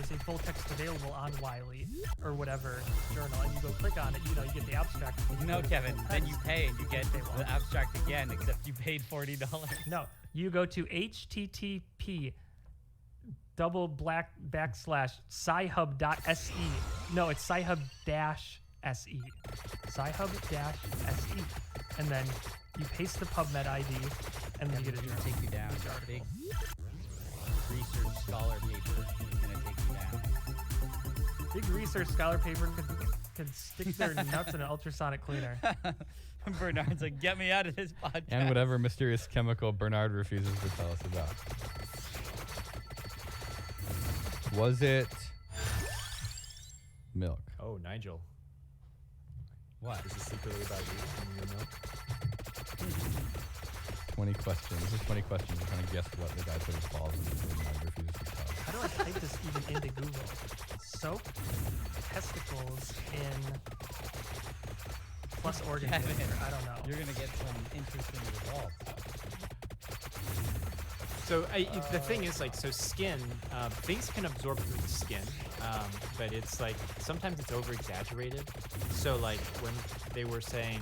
say full text available on Wiley or whatever journal, and you go click on it, you get the abstract. and you No, go to Kevin. Then you text. pay and you get They won't. the abstract again, except you paid $40. No, you go to http://scihub.se. No, it's scihub-se. Scihub-se. And then you paste the PubMed ID, and then you get a journal. Take you down. Each article. Big research scholar paper is gonna take you down. Big research scholar paper could stick their nuts in an ultrasonic cleaner. Bernard's like, get me out of this podcast. And whatever mysterious chemical Bernard refuses to tell us about. Was it milk? Oh, Nigel, What? this is secretly about you and your milk. 20 questions. This is 20 questions. I'm trying to guess what the guy put his balls in. Bernard refuses to tell. How do I type this even into Google? Soap, testicles in plus organ Kevin, donor. I don't know. You're gonna get some interesting results. So the thing is, like, so skin, things can absorb through the skin, but it's like sometimes it's over exaggerated. So like when they were saying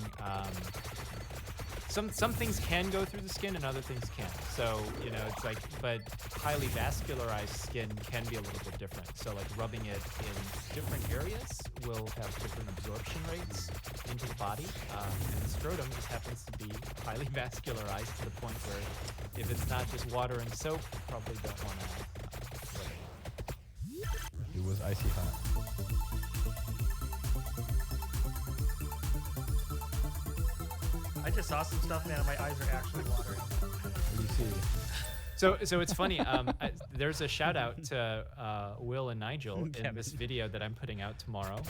some things can go through the skin and other things can't. So it's like, but highly vascularized skin can be a little bit different. So like rubbing it in different areas will have different absorption rates into the body, and the scrotum just happens to be highly vascularized to the point where if it's not just water and soap, you probably don't want to. It was icy hot. I just saw some stuff, man, and my eyes are actually watering. What do you see? So it's funny. There's a shout out to Will and Nigel in this video that I'm putting out tomorrow,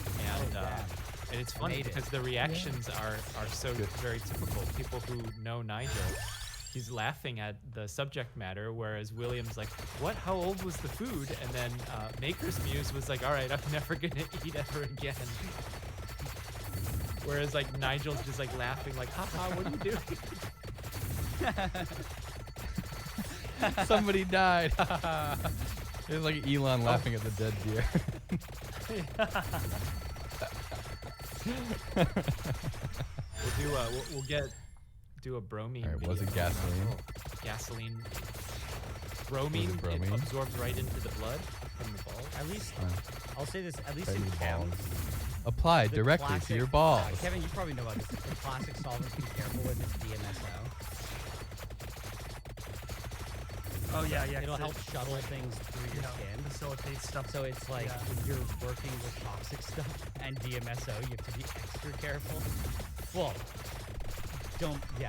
and it's funny Made it. because the reactions are so very typical. People who know Nigel, he's laughing at the subject matter, whereas William's like, "What? How old was the food?" And then Maker's Muse was like, "All right, I'm never gonna eat ever again." Whereas like Nigel's just like laughing, like, "Haha, what are you doing?" Somebody died. It was like Elon laughing at the dead deer. We'll do a bromine. All right, was video. it gasoline? Gasoline. Bromine, bromine? It absorbs right into the blood from the balls. At least, I'll say this, at least Right in in the chem, balls. Apply the directly to classic- your balls. Kevin, you probably know about this. The classic solvents to be careful with is DMSO. Oh yeah, It'll 'cause help shuttle things through your skin. facilitate stuff. So it's like Yeah. if you're working with toxic stuff and DMSO, you have to be extra careful. Well, just don't be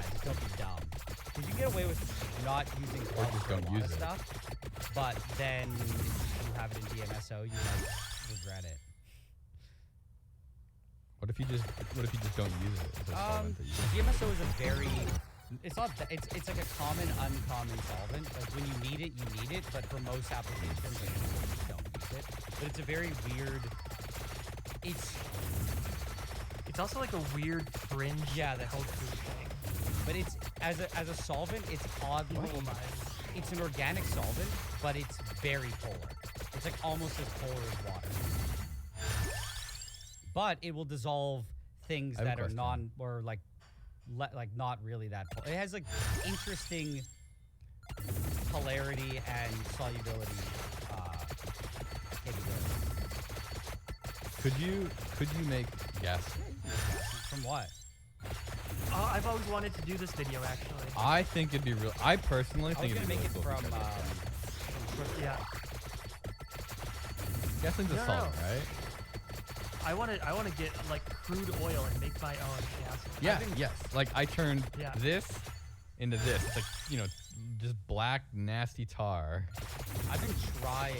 dumb. Because you get away with not using gloves just for a don't lot use of it. stuff, but then if you have it in DMSO, you might regret it. What if you just don't use it? As a solvent that you- DMSO is a very, it's not that, it's like a common, uncommon solvent. Like when you need it, but for most applications, like people just don't use it. But it's a very weird, It's also like a weird fringe. Yeah, that's health true. food thing. but it's, as a solvent, it's oddly, it's an organic solvent, but it's very polar. It's like almost as polar as water. But it will dissolve things I have a that are question. like not really that polar. It has like interesting polarity and solubility capability. Could you make gas? From what? I've always wanted to do this video actually. I think it'd be real. I personally I was think gonna it'd be make really it cool. from Yeah. Gasoling's a No, solvent, no. right? I want to get like crude oil and make my own gas. Yeah. Yes. Like I turned Yeah. this into this. It's like just black nasty tar. I've been trying.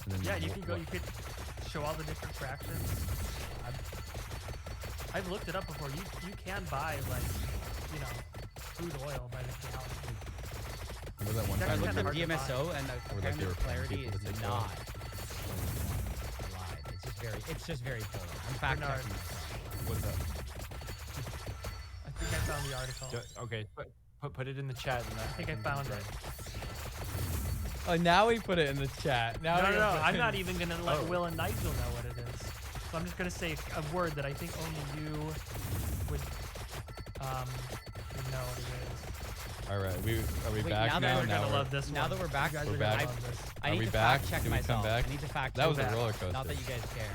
And then Yeah, you can go. You could show all the different fractions. I've looked it up before. You can buy like crude oil by the gallon. Remember that one That's I time? looked kinda at hard to DMSO and Or like apparently they were the paying clarity people is to take not. oil. I lied. It's just very polar. I'm fact Bernard. checking myself. What's up? I think I found the article. Okay, put it in the chat. And I think I found it. Oh, now we put it in the chat. Now No, we no, gotta no. put I'm it not in- even gonna let Oh. Will and Nigel know what it is. So I'm just gonna say a word that I think only you would know what it is. All right, are we Wait, back now that now? we're You're Now gonna we're, love this now one. that we're back, You guys we're are gonna back. love this. I Are need we to back? fact check Did we come myself. back? I need to fact check. That was a back. roller coaster. Not that you guys care.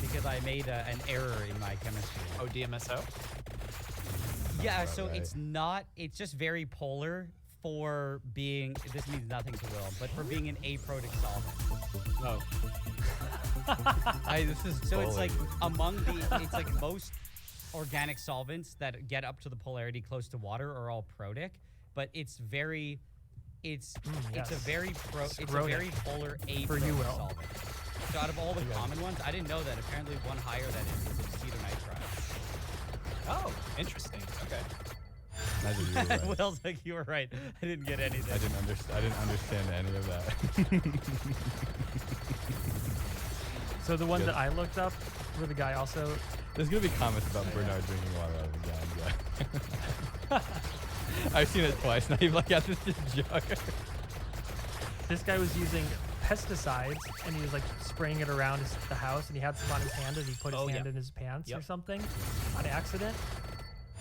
Because I made an error in my chemistry. Oh, DMSO. Yeah, so Right. it's just very polar for being, this means nothing to Will, but for being an aprotic solvent. Oh. This is So it's like bullying. it's like most organic solvents that get up to the polarity close to water are all protic, but it's a very yes. it's a very Scrotic. polar For you, aprotic Will. solvent. So out of all the common ones, I didn't know that apparently one higher than it is acetonitride. Oh, interesting. Okay. Neither you were right. Will's like, you were right. I didn't get anything. I didn't understand any of that. So the one Good. that I looked up, where the guy also, There's gonna be comments about Bernard drinking water out of the gallon. Yeah. I've seen it twice. Now you're like, yeah, this is a jug. this guy was using pesticides and he was like spraying it around the house and he had some on his hand and he put his Oh, hand yeah. in his pants or Yep. something on accident.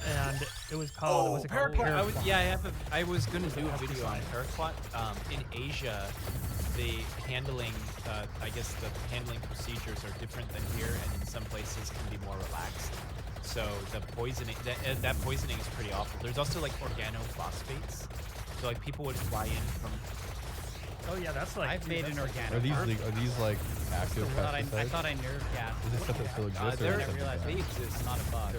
And it was called, what's it called? Paraquat. I was gonna do a Pesticide. video on paraquat. In Asia, the handling, I guess the handling procedures are different than here, and in some places can be more relaxed. So the poisoning, that poisoning is pretty awful. There's also like organophosphates. So like people would fly in from. Oh yeah, that's like. I've made an organic. Are these like active I thought I pesticides? thought I nerve gas. Is this stuff that still exists or they're- is I something realized banned? They exist. It's not a bug.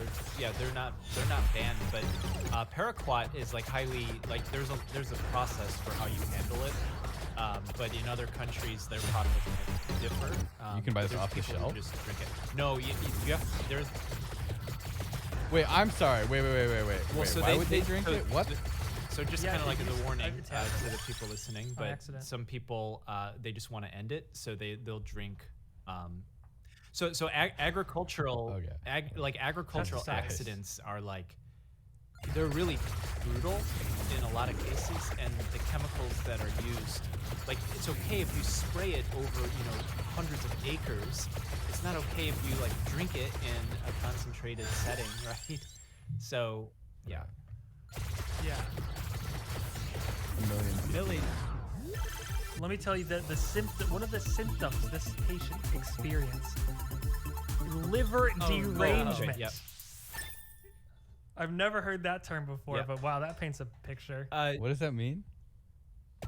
They're not banned, but paraquat is like highly like there's a process for how you handle it. But in other countries, their process might differ. You can buy this There's off the people who shelf? Just drink it. No, you have there's. Wait, I'm sorry. Wait. Well, so Why would they drink so it? What? So just Yeah, kind of like it as a used- warning it's to happened. the people listening, On but accident. some people they just want to end it, so they'll drink. So agricultural Okay. agricultural Pesticides. accidents are like they're really brutal in a lot of cases, and the chemicals that are used, like it's okay if you spray it over hundreds of acres. It's not okay if you like drink it in a concentrated setting, right? So yeah. Yeah. A million. Let me tell you that one of the symptoms this patient experienced: liver derangement. Yep. I've never heard that term before, Yep. but wow, that paints a picture. What does that mean?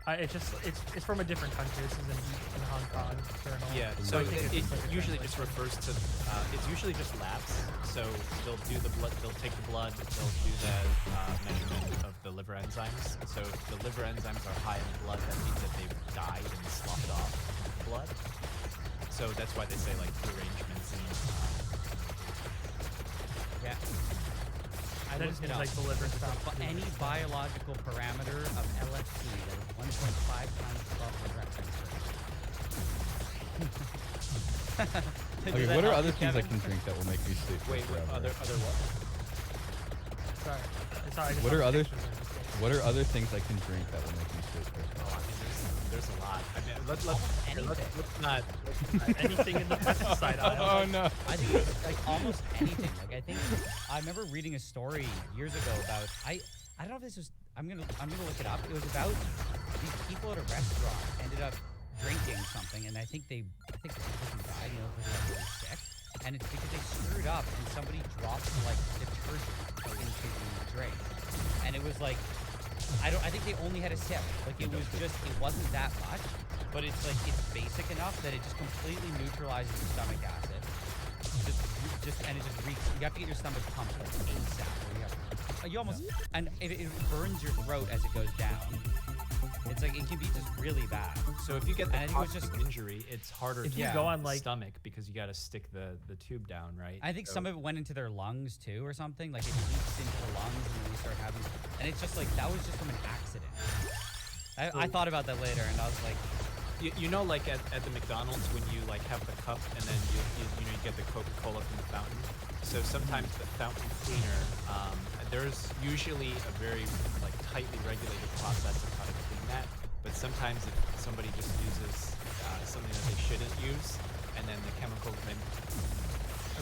It's from a different country. This is in Hong Kong journal. Yeah, So so I think it it's like a usually just translation. refers to, it's usually just labs. So they'll do the blood, they'll take the blood, they'll do the measurement of the liver enzymes. So if the liver enzymes are high in blood, that means that they've died and sloughed off blood. So that's why they say like derangements and Yeah. I That looked just it means up. like the liver stopped. But any biological parameter of LFT that is 1.5 times above the reference range. Okay, what are other things I can drink that will make me sleep wait, forever? other what? Sorry. I just What saw are the other- pictures. What are other things I can drink that will make me sleep forever? Oh, I mean, there's a lot. I mean, let's not. Anything in the pesticide aisle. Oh no. I think it's like almost anything. Like I think I remember reading a story years ago about I don't know if this was I'm gonna look it up. It was about these people at a restaurant ended up drinking something, and I think the person died. You know, the person got really sick, and it's because they screwed up and somebody dropped like detergent into the drink, and it was like, I think they only had a sip. Like it wasn't that much, but it's like it's basic enough that it just completely neutralizes your stomach acid. And it just reeks. You have to get your stomach pumped like ASAP. You almost and it burns your throat as it goes down. It's like it can be just really bad. So if you get the And I think it was just injury, it's harder If to you Yeah. go on like stomach because you got to stick the tube down, right? I think So- some of it went into their lungs too, or something. Like it leaks into the lungs, and then we start having. And it's just like that was just from an accident. I thought about that later, and I was like, You know, like at the McDonald's when you like have the cup and then you get the Coca-Cola from the fountain. So sometimes the fountain cleaner, there's usually a very like tightly regulated process of how to clean that. But sometimes if somebody just uses something that they shouldn't use, and then the chemical then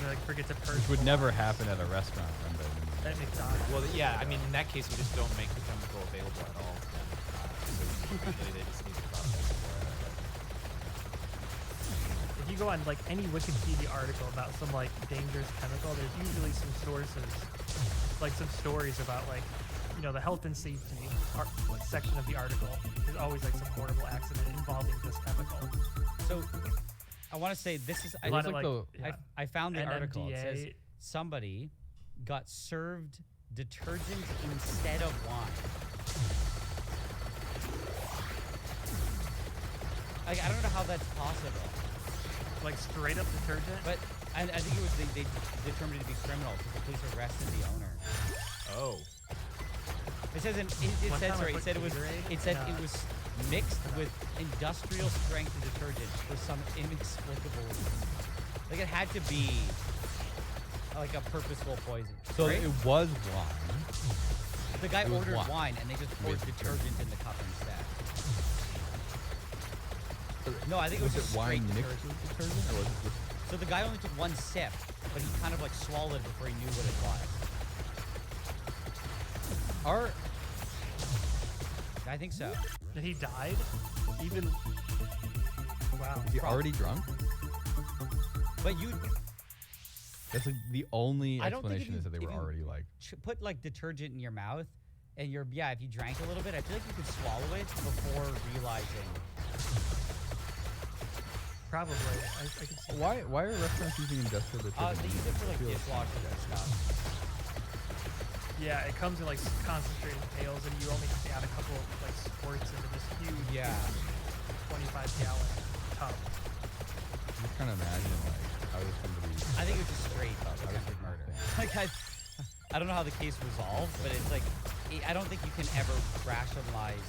or like forget to purge. Which would the never lungs. happen at a restaurant. At McDonald's. well, yeah, I mean in that case you just don't make the chemical available at all. So usually they just need the process for it. If you go on like any Wikipedia article about some like dangerous chemical, there's usually some sources, like some stories about like, you know, the health and safety like, section of the article. There's always like some horrible accident involving this chemical. so. I want to say this is. A I, lot like of, the- yeah. I found the article. It says NMDA. somebody got served detergent instead of wine. Like I don't know how that's possible, Like straight up detergent. but I think it was they determined it to be criminal because the police arrested the owner. Oh. It says it One said time I sorry. It put said it was Gatorade it said in it a- was mixed with industrial strength detergent for some inexplicable reason. Like it had to be like a purposeful poison. So right? it was wine. The guy it was ordered wine. wine and they just poured With detergent in the cup instead. No, I think it was Was just it wine straight mixed detergent. with detergent, or was it just? So the guy only took one sip, but he kind of like swallowed it before he knew what it was. I think so. And he died. Even. Wow. Is he already drunk? But you That's like the only I don't think if explanation is that they if were you already like. put like detergent in your mouth, and if you drank a little bit, I feel like you could swallow it before realizing. Probably. I could see. Why are restaurants using industrial detergent? They use it for like Feels- dishwashers and stuff. Yeah, it comes in like concentrated pails, and you only have to add a couple of like squirts into this huge Yeah. 25-gallon tub. I'm just trying to imagine like how does somebody. I think it was just straight does attempted it murder. happen? Like I don't know how the case resolved, but it's like I don't think you can ever rationalize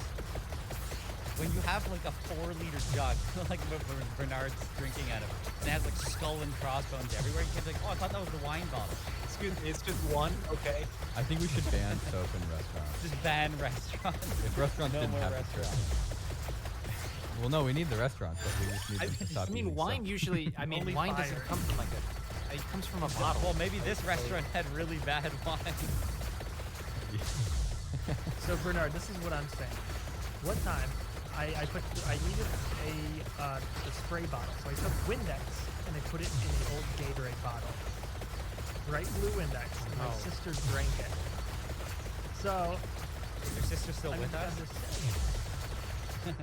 when you have like a 4-liter jug, like what Bernard's drinking out of, and it has like skull and crossbones everywhere. You can be like, oh, I thought that was the wine bottle. Excuse me, it's just one? Okay. I think we should ban soap in restaurants. Just ban restaurants. If restaurants No didn't more have restaurants. detergent. Well, no, we need the restaurants, but we just need them to stop I mean, using wine soap. usually, I mean, Only wine doesn't fire. come from like it comes from a bottle. Well, maybe this restaurant had really bad wine. So Bernard, this is what I'm saying. One time, I needed a spray bottle, so I took Windex and I put it in an old Gatorade bottle, bright blue Windex, and my Oh. sister drank it. So Is your sister still with us? I'm just saying.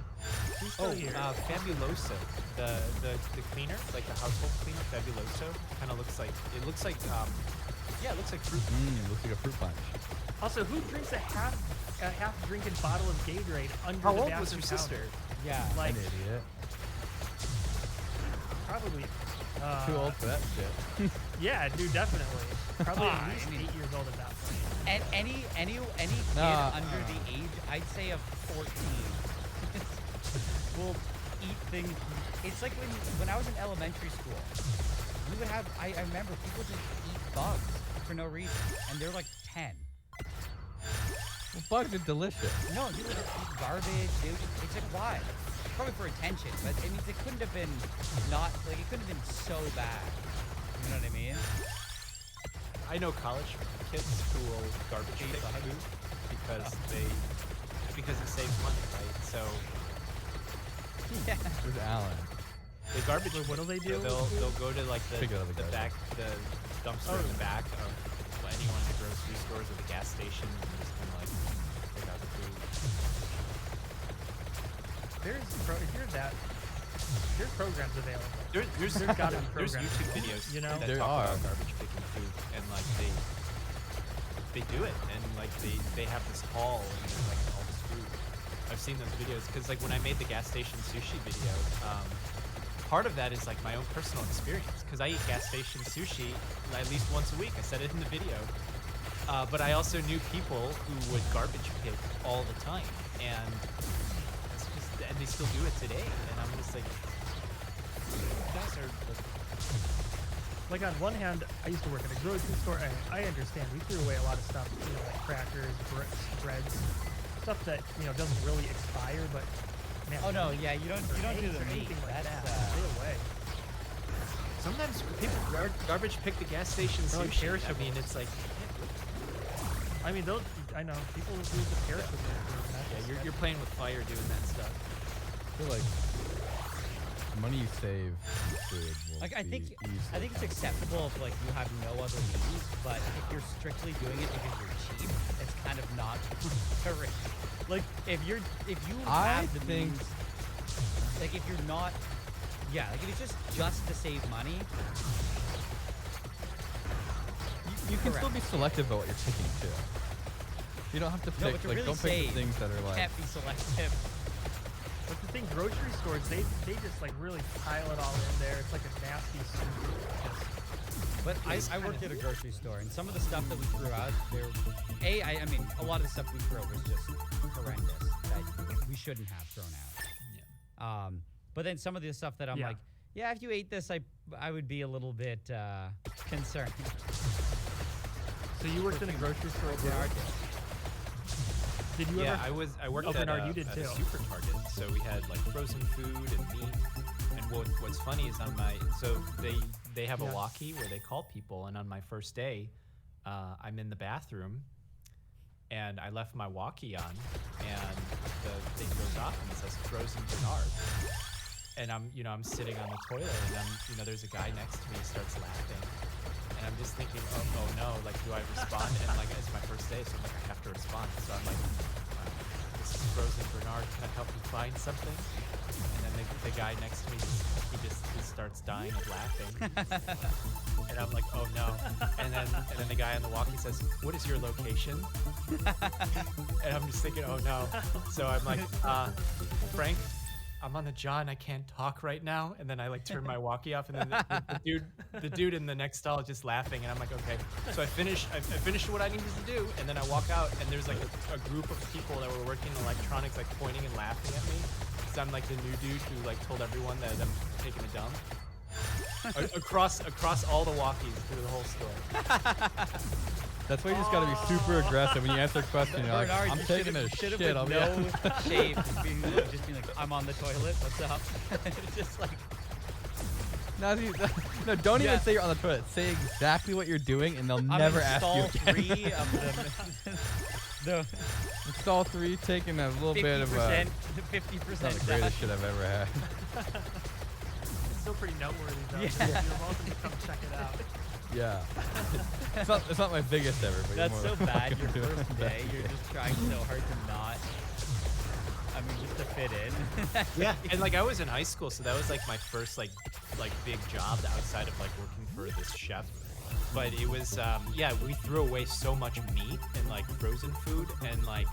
She's still Oh, here. Fabuloso, the cleaner, like the household cleaner, Fabuloso, kind of looks like it looks like fruit. Looks like a fruit punch. Also, who drinks a half drinking bottle of Gatorade under How the old bathroom was your sister? counter? Yeah. Like An idiot. probably. Too old for that shit. Yeah, dude, definitely. Probably Ah, at least I mean- 8 years old at that point. And any kid Nah. under the age, I'd say of 14, will eat things. It's like when I was in elementary school, we would have. I remember people just eat bugs for no reason, and they're like 10. Well, bugs are delicious. No, people just eat garbage. It's like why? Probably for attention, but I mean, it couldn't have been not like it couldn't have been so bad. You know what I mean? I know college kids who will garbage pick food because it saves money, right? So Yeah. Where's Alan? They garbage. Wait, what do they pick. do? They'll go to like Pick it out of the the back, the dumpster in the back of any one of the grocery stores or the gas station, and they're just gonna like pick out the food. There's programs available. There's gotta be there's programs YouTube available, videos you know? that There talk are. about garbage picking food, and like they do it, and like they have this haul and there's, like all this food. I've seen those videos because like when I made the gas station sushi video, part of that is like my own personal experience because I eat gas station sushi at least once a week. I said it in the video, but I also knew people who would garbage pick all the time, and it's just, and they still do it today. And I'm just like, you guys are. Like on one hand, I used to work at a grocery store, and I understand we threw away a lot of stuff, like crackers, breads, stuff that doesn't really expire, but man, Oh no, yeah, you don't do eggs the or meat. anything like That's that. Stay away. Sometimes people garbage pick the gas station They're like sushi. I perishables. mean, it's like, I mean, I know people use the perishable. yeah, you're playing with fire doing that stuff. I feel like the money you save in food will Like I be think easily it's acceptable if like you have no other means, but if you're strictly doing it because you're cheap, it's kind of not correct. Like if you I have the think- means, like if you're not, yeah, like if it's just to save money, You can still Correct. be selective about what you're picking too. You don't have to No, pick but to like really don't pick save, the things that are like can't be selective. But the thing, grocery stores, they just like really pile it all in there. It's like a nasty soup. But I worked at a grocery store, and some of the stuff that we threw out, I mean, a lot of the stuff we threw was just horrendous that we shouldn't have thrown out. Yeah. But then some of the stuff that I'm Yeah. like, yeah, if you ate this, I would be a little bit concerned. So you worked in a grocery store, Bernard Bernard? Did you Yeah, ever? I worked Oh, at, Bernard, a, you did at too. a super target, so we had like frozen food and meat. And what's funny is they have a Yeah. walkie where they call people, and on my first day, I'm in the bathroom, and I left my walkie on, and the thing goes off and it says frozen Bernard. And I'm sitting on the toilet, and there's a guy next to me who starts laughing. And I'm just thinking, oh no, like, do I respond? And like, it's my first day, so I'm like, I have to respond. So I'm like, this is frozen Bernard, can I help you find something? And then the guy next to me, he starts dying of laughing. And I'm like, oh no. And then the guy on the walkie says, what is your location? And I'm just thinking, oh no. So I'm like, Frank, I'm on the jaw and I can't talk right now. And then I like turn my walkie off, and then the dude in the next stall is just laughing, and I'm like, okay. So I finished what I needed to do, and then I walk out, and there's like a group of people that were working in electronics like pointing and laughing at me, because I'm like the new dude who like told everyone that I'm taking a dump. across all the walkies through the whole store. that's why you just gotta be super aggressive when you answer a question. You're like, Bernard, I'm you taking a should've shit. I'll with be no shame, just being like, I'm on the toilet. What's up? It's just like, No, don't Yeah. even say you're on the toilet. Say exactly what you're doing, and they'll I'm never in ask stall you again. 3 of the Stall 3, taking a little bit of 50%, it's not the 50% greatest shit I've ever had. It's still pretty noteworthy, though. Yeah. So you're welcome to come check it out. Yeah. It's not my biggest ever, but That's you're so more than bad. Your welcome to first it. day, you're just trying so hard to not. I mean, just to fit in. Yeah, and like I was in high school, so that was like my first like big job outside of like working for this chef. But it was we threw away so much meat and like frozen food, and like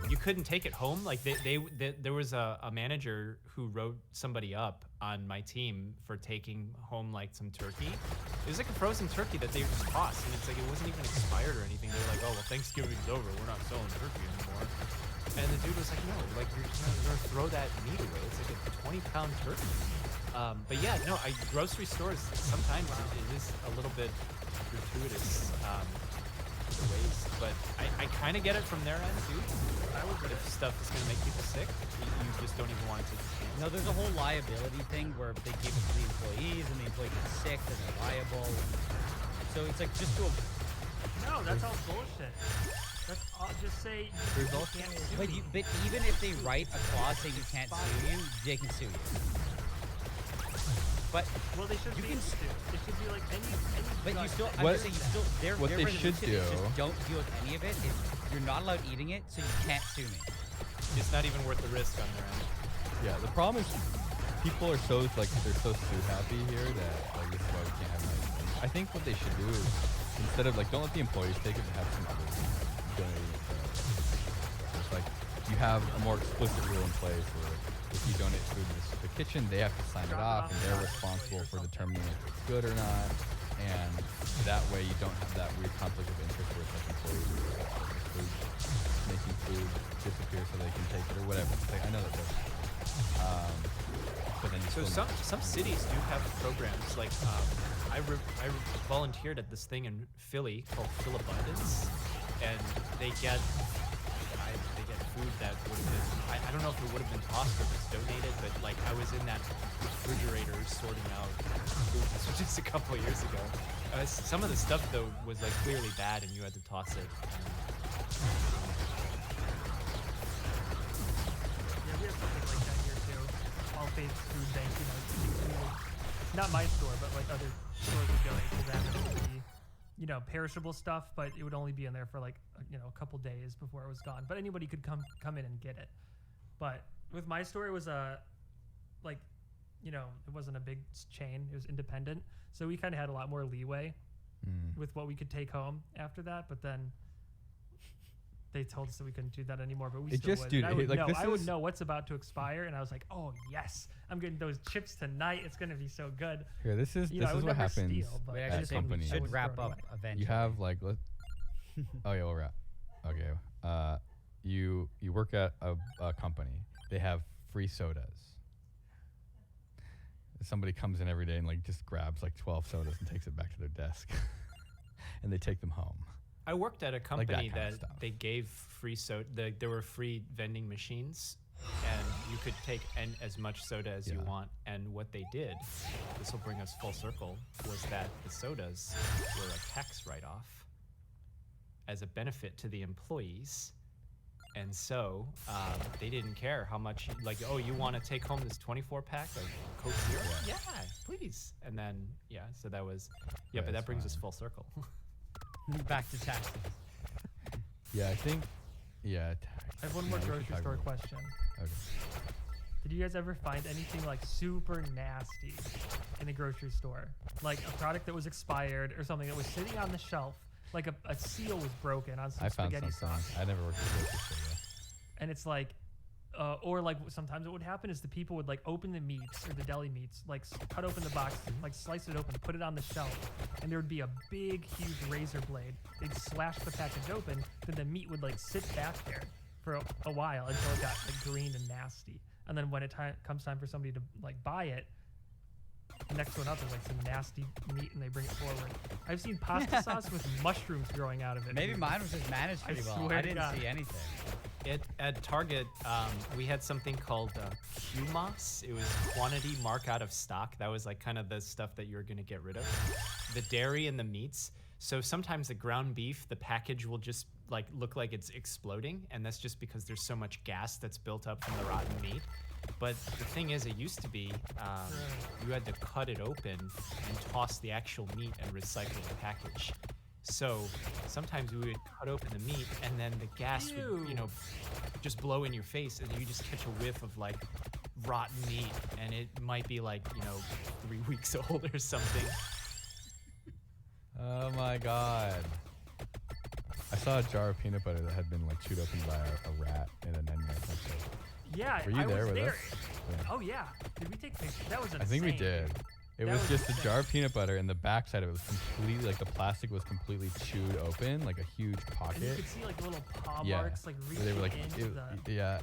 you couldn't take it home. Like there was a manager who wrote somebody up on my team for taking home like some turkey. It was like a frozen turkey that they just tossed, and it's like it wasn't even expired or anything. They were like, oh well, Thanksgiving's over, we're not selling turkey anymore. And the dude was like, no, like you're gonna throw that meat away. It's like a 20-pound turkey. But yeah, no, grocery stores sometimes it is a little bit gratuitous the waste, but I kind of get it from their end too. If stuff is gonna make people sick, you just don't even want to take the chance. No, there's a whole liability thing where they give it to the employees, and the employee gets sick, and they're liable. So it's like just to. No, that's all bullshit. Just say There's you also- can't sue But, me. but even if they write a clause saying you can't sue you, they can sue you. But Well, they should you be can able to. It should be like any but you judge still, that- I'm What- just saying you still, what their they should resolution is do- just don't deal with any of it. You're not allowed eating it, so you can't sue me. It's not even worth the risk on their end. Yeah, the problem is people are so like they're so sue happy here that like this is why we can't have nice things. I think what they should do is instead of like don't let the employees take it, have some others donate it. It's like you have a more explicit rule in place where if you donate food to the kitchen, they have to sign it off and they're responsible for determining if it's good or not. And that way you don't have that weird conflict of interest where it's like employees are making food disappear so they can take it or whatever. It's like, I know that does. But then you So still some cities do have programs like I volunteered at this thing in Philly called Philabundance, and they get food that would have been I don't know if it would have been tossed or if it's donated, but like I was in that refrigerator sorting out food. This was just a couple of years ago. Some of the stuff though was like clearly bad, and you had to toss it. Yeah, we have something like that here too. All Faith Food Bank, not my store, but like other stores would donate to them. And it would be, perishable stuff, but it would only be in there for like, a couple days before it was gone. But anybody could come in and get it. But with my store, it was it wasn't a big chain. It was independent. So we kind of had a lot more leeway with what we could take home after that. But then they told us that we couldn't do that anymore, but we It still just, would. dude, And I would like, know. this I would is- know what's about to expire, and I was like, "Oh yes, I'm getting those chips tonight. It's gonna be so good." here. This is I would what never happens. steal, but We I actually just say we companies. should would wrap throw it up away. eventually. You have like oh yeah, we'll wrap. Okay. You work at a company. They have free sodas. Somebody comes in every day and like just grabs like 12 sodas and takes it back to their desk, and they take them home. I worked at a company kinda that stuff. they gave free soda. There were free vending machines, and you could take as much soda as you Yeah. want. And what they did, this will bring us full circle, was that the sodas were a tax write-off as a benefit to the employees. And so they didn't care how much, you want to take home this 24-pack of Coke Zero? Yeah, please. And then, so that was, but That's that brings us fine. full circle. Back to taxes. Yeah, I think. Yeah. I have one more we should grocery talk store about- question. Okay. Did you guys ever find anything like super nasty in the grocery store? Like a product that was expired or something that was sitting on the shelf, like a seal was broken on some I found spaghetti something. sauce. I never worked at a grocery store though. And it's like, or like sometimes what would happen is the people would like open the meats or the deli meats, like cut open the box, like slice it open, put it on the shelf, and there would be a big, huge razor blade. They'd slash the package open, then the meat would like sit back there for a while until it got like green and nasty. And then when it comes time for somebody to like buy it, the next one up is like some nasty meat, and they bring it forward. I've seen pasta sauce with mushrooms growing out of it. Maybe mine was just managed I pretty well. swear I to didn't God. see anything. At Target, we had something called QMOS. It was quantity mark out of stock. That was like kind of the stuff that you were going to get rid of. The dairy and the meats. So sometimes the ground beef, the package will just like look like it's exploding, and that's just because there's so much gas that's built up from the rotten meat. But the thing is, it used to be you had to cut it open and toss the actual meat and recycle the package. So sometimes we would cut open the meat, and then the gas would, just blow in your face, and you just catch a whiff of like rotten meat, and it might be like 3 weeks old or something. Oh my god. I saw a jar of peanut butter that had been like chewed open by a rat in an end episode. Yeah, Were you I there was with there. us? Yeah. Oh yeah. Did we take pictures? That was insane. I think we did. It That was was just a insane. jar of peanut butter, and the backside of it was completely, like the plastic was completely chewed open, like a huge And you pocket. could see like little paw Yeah. marks like Where reaching they were like, into the. yeah.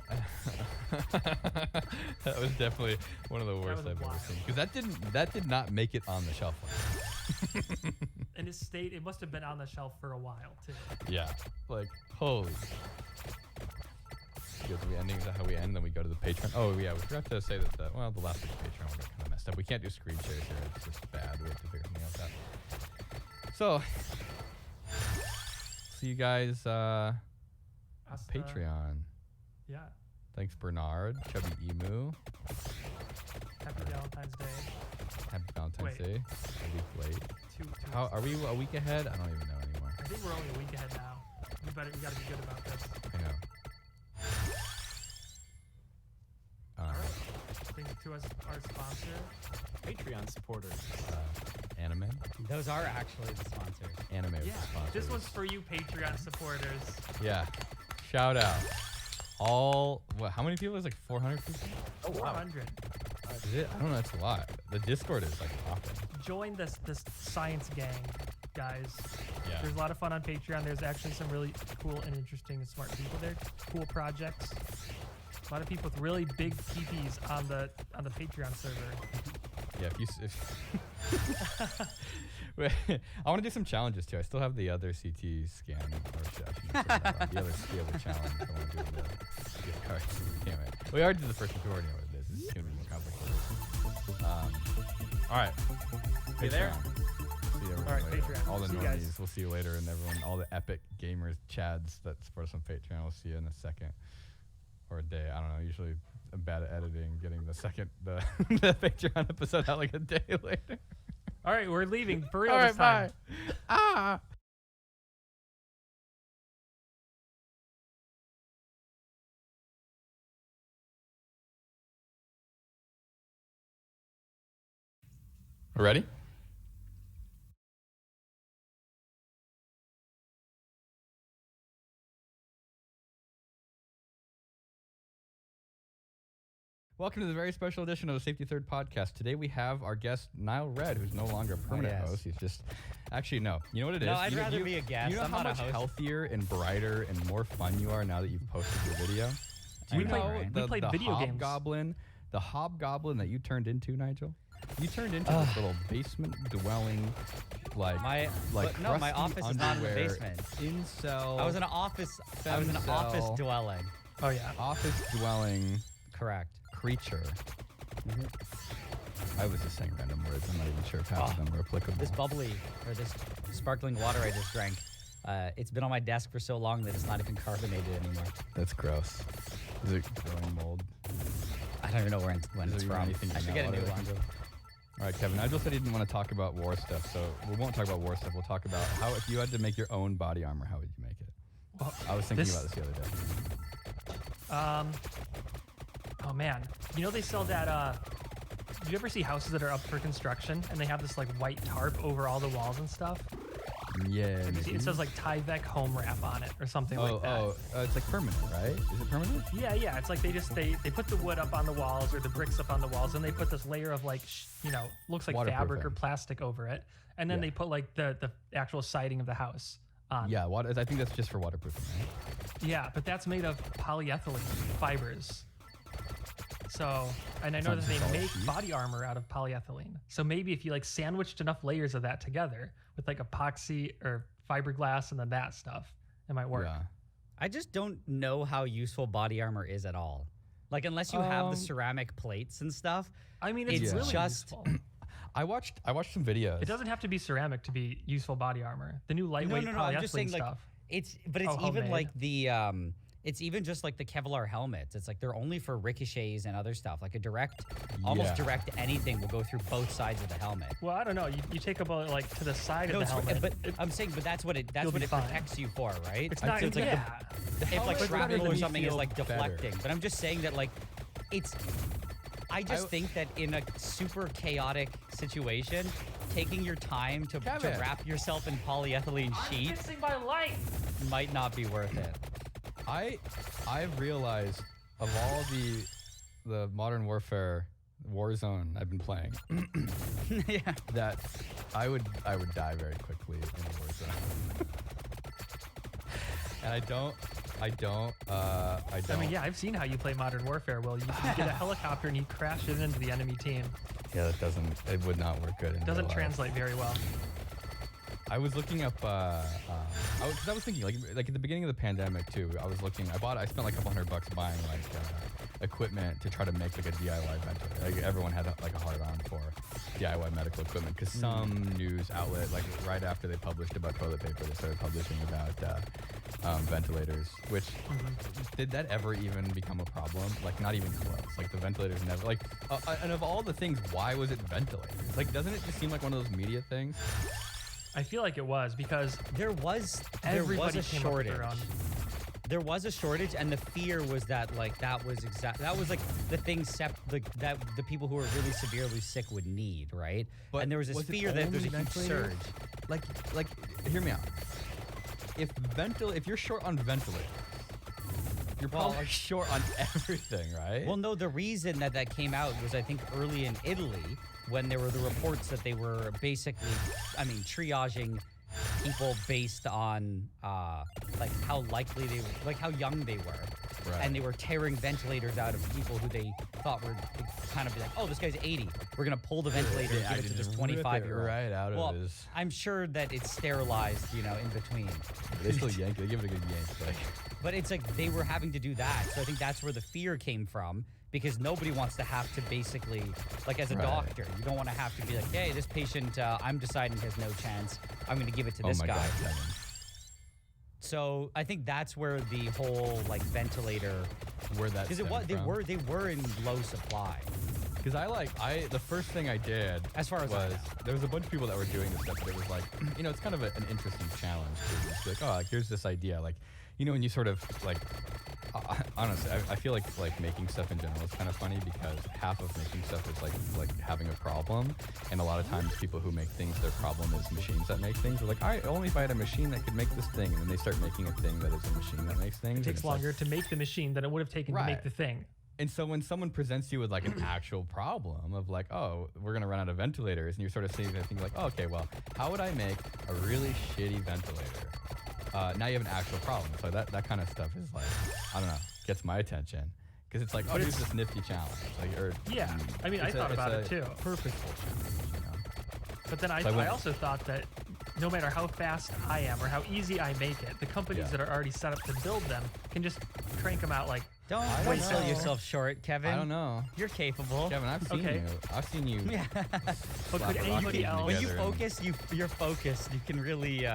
That was definitely one of the worst was I've ever wild. seen. Because that did not make it on the shelf. And it must have been on the shelf for a while too. Yeah, like holy. Good. We ending. Is that how we end? Then we go to the Patreon. Oh yeah, we forgot to say that. The last week's Patreon will get kind of messed up. We can't do screen shares here. It's just bad. We have to figure something else out. So, see you guys Asta. Patreon. Yeah. Thanks, Bernard. Chubby Emu. Happy Valentine's Day. Happy Valentine's Wait. Day. A week late. Two How are we a week ahead? I don't even know anymore. I think we're only a week ahead now. We gotta be good about this. I know. Thank you to us, our sponsor. Patreon supporters. Anime. Those are actually the sponsors. Anime Yeah, sponsors. this one's for you Patreon supporters. Yeah. Shout out. All how many people? It's like 400 people. Oh, wow. 400. Is it? I don't know. That's a lot. The Discord is like popping. Join this science gang, guys. Yeah. There's a lot of fun on Patreon. There's actually some really cool and interesting and smart people there. Cool projects. A lot of people with really big PPs on the Patreon server. Yeah. I want to do some challenges too. I still have the other CT scan or shit. The other challenge. I want to do the gift card. Damn it. We already did the first one. We already know what it is. It's gonna be more complicated. All right. You there? See everyone All right, later. Patreon. All the See you normies. guys. We'll see you later, and everyone, all the epic gamers, chads that support us on Patreon. We'll see you in a second or a day. I don't know. Usually, I'm bad at editing. Getting the Patreon episode out like a day later. All right, we're leaving for real All right, this time. bye. Ah. Ready? Welcome to the very special edition of the Safety Third podcast. Today we have our guest, Niall Red, who's no longer a permanent yes. host. He's just... Actually, no. You know what it is? No, I'd rather be a guest. You know I'm how not a much host. healthier and brighter and more fun you are now that you've posted your video? Do you I know, know right? the, We played the video games. the hobgoblin that you turned into, Nigel? You turned into this little basement dwelling, like My crusty office is not in the underwear, basement. Incel. I was in an office. I was in an Femcel. office dwelling. Oh yeah. office dwelling Correct. creature. I was just saying random words. I'm not even sure if half of them were applicable. This bubbly or this sparkling water I just drank. It's been on my desk for so long that it's not even carbonated anymore. That's gross. Is it growing mold? I don't even know when Is it's there from. anything I in should that get a new water? one. All right, Kevin. Nigel said he didn't want to talk about war stuff, so we won't talk about war stuff. We'll talk about how, if you had to make your own body armor, how would you make it? Well, I was thinking this- about this the other day. Oh man. You know they sell that do you ever see houses that are up for construction and they have this like white tarp over all the walls and stuff? Yeah. You see, maybe. it says like Tyvek home wrap on it or something like that. It's like permanent, right? Is it permanent? Yeah, it's like they put the wood up on the walls or the bricks up on the walls, and they put this layer of like looks like fabric or Waterproofing. plastic over it, and then Yeah. they put like the actual siding of the house on. Yeah, I think that's just for waterproofing, right? Yeah, but that's made of polyethylene fibers. So, and I know that Sounds they solid make sheet. body armor out of polyethylene. So maybe if you like sandwiched enough layers of that together with like epoxy or fiberglass and then that stuff, it might work. Yeah. I just don't know how useful body armor is at all. Like unless you have the ceramic plates and stuff. I mean, it's It's really just- useful. I watched some videos. It doesn't have to be ceramic to be useful body armor. The new lightweight No. polyethylene I'm just saying, like, stuff. it's Oh, even like homemade. it's even just like the Kevlar helmets. It's like they're only for ricochets and other stuff. Like almost Yeah. direct anything will go through both sides of the helmet. Well, I don't know. You take a bullet like to the side No, of the it's, helmet. but I'm saying, but that's what it You'll be fine. protects you for, right? It's not. So it's like yeah. if like helmet would shrapnel make or me something is feel like better. deflecting. But I'm just saying that like it's. I just think that in a super chaotic situation, taking your time to Kevin. wrap yourself in polyethylene sheet fixing my light. might not be worth it. I've realized of all the Modern Warfare Warzone I've been playing Yeah. that I would die very quickly in Warzone. And I don't. I mean, yeah, I've seen how you play Modern Warfare. Well, you get a helicopter and you crash it into the enemy team. Yeah, it would not work good. In Doesn't real life. translate very well. I was looking up, because I was thinking, like at the beginning of the pandemic too. I spent like $200 buying like equipment to try to make like a DIY ventilator. Like everyone had like a hard on for DIY medical equipment because some news outlet, like right after they published about toilet paper, they started publishing about ventilators. Which did that ever even become a problem? Like not even close. Like the ventilators never. Like and of all the things, why was it ventilators? Like doesn't it just seem like one of those media things? I feel like it was because there was everybody a came up with shortage. their own. There was a shortage, and the fear was that like that was like the thing that the people who were really severely sick would need, right? But and there was this was it fear that there's a only huge ventilators? surge. Like, hear me out. If you're short on ventilators, you're probably short on everything, right? Well, no, the reason that came out was I think early in Italy when there were the reports that they were basically, triaging people based on like how likely they were, like how young they were, Right. and they were tearing ventilators out of people who they thought were kind of like, oh, this guy's 80, we're gonna pull the ventilator and give it to this 25-year-old. Right out of his. I'm sure that it's sterilized, in between. They still yank it. They give it a good yank. Like. But it's like they were having to do that, so I think that's where the fear came from. Because nobody wants to have to basically, like as a doctor, you don't want to have to be like, hey, this patient, I'm deciding has no chance. I'm going to give it to this guy. God, Kevin. So I think that's where the whole like ventilator, Where that because they were in low supply. Because the first thing I did As far as I was know. there was a bunch of people that were doing this stuff, but it was like, it's kind of an interesting challenge to just be like, oh, like, here's this idea, like, when you sort of like. Honestly, I feel like making stuff in general is kind of funny because half of making stuff is like having a problem, and a lot of times people who make things, their problem is machines that make things. They're like, I only if I had a machine that could make this thing, and then they start making a thing that is a machine that makes things. It takes longer to make the machine than it would have taken to make the thing. And so when someone presents you with like an actual problem of like, oh, we're gonna run out of ventilators, and you're sort of sitting there thinking like, oh, okay, well, how would I make a really shitty ventilator? Now you have an actual problem. So that kind of stuff is like, I don't know, gets my attention. Because it's like, oh, here's this nifty challenge. I thought about it too. Purposeful challenge, But then I also thought that no matter how fast I am or how easy I make it, the companies that are already set up to build them can just crank them out like. Don't don't sell know. yourself short, Kevin. I don't know. You're capable. Kevin, I've seen Okay. you. I've seen you. Yeah. But could anybody else? When you focus, you're focused. You can really.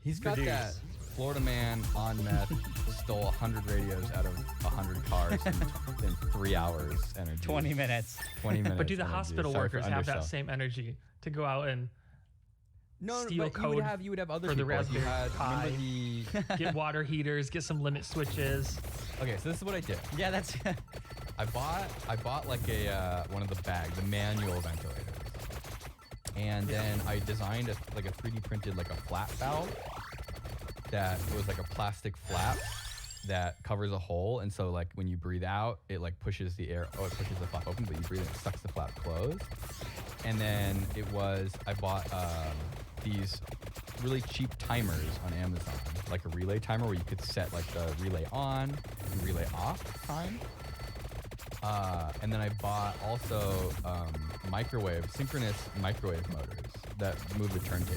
He's got produce. that Florida man on meth stole 100 radios out of 100 cars in 3 hours energy. 20 minutes. 20 minutes. But do the energy. hospital Sorry for workers have that undersell. same energy to go out and No, steal but code you would have other for the people. Like you Raspberry had, Pi? remember get water heaters, get some limit switches? Okay, so this is what I did. Yeah, that's. I bought like a one of the manual ventilators, and then I designed a 3D printed like a flap valve that was like a plastic flap that covers a hole, and so like when you breathe out, it like pushes the air. Oh, it pushes the flap open, but you breathe, it sucks the flap closed. And then I bought these really cheap timers on Amazon, like a relay timer where you could set like the relay on and relay off time. And then I bought also synchronous microwave motors that move the turntable.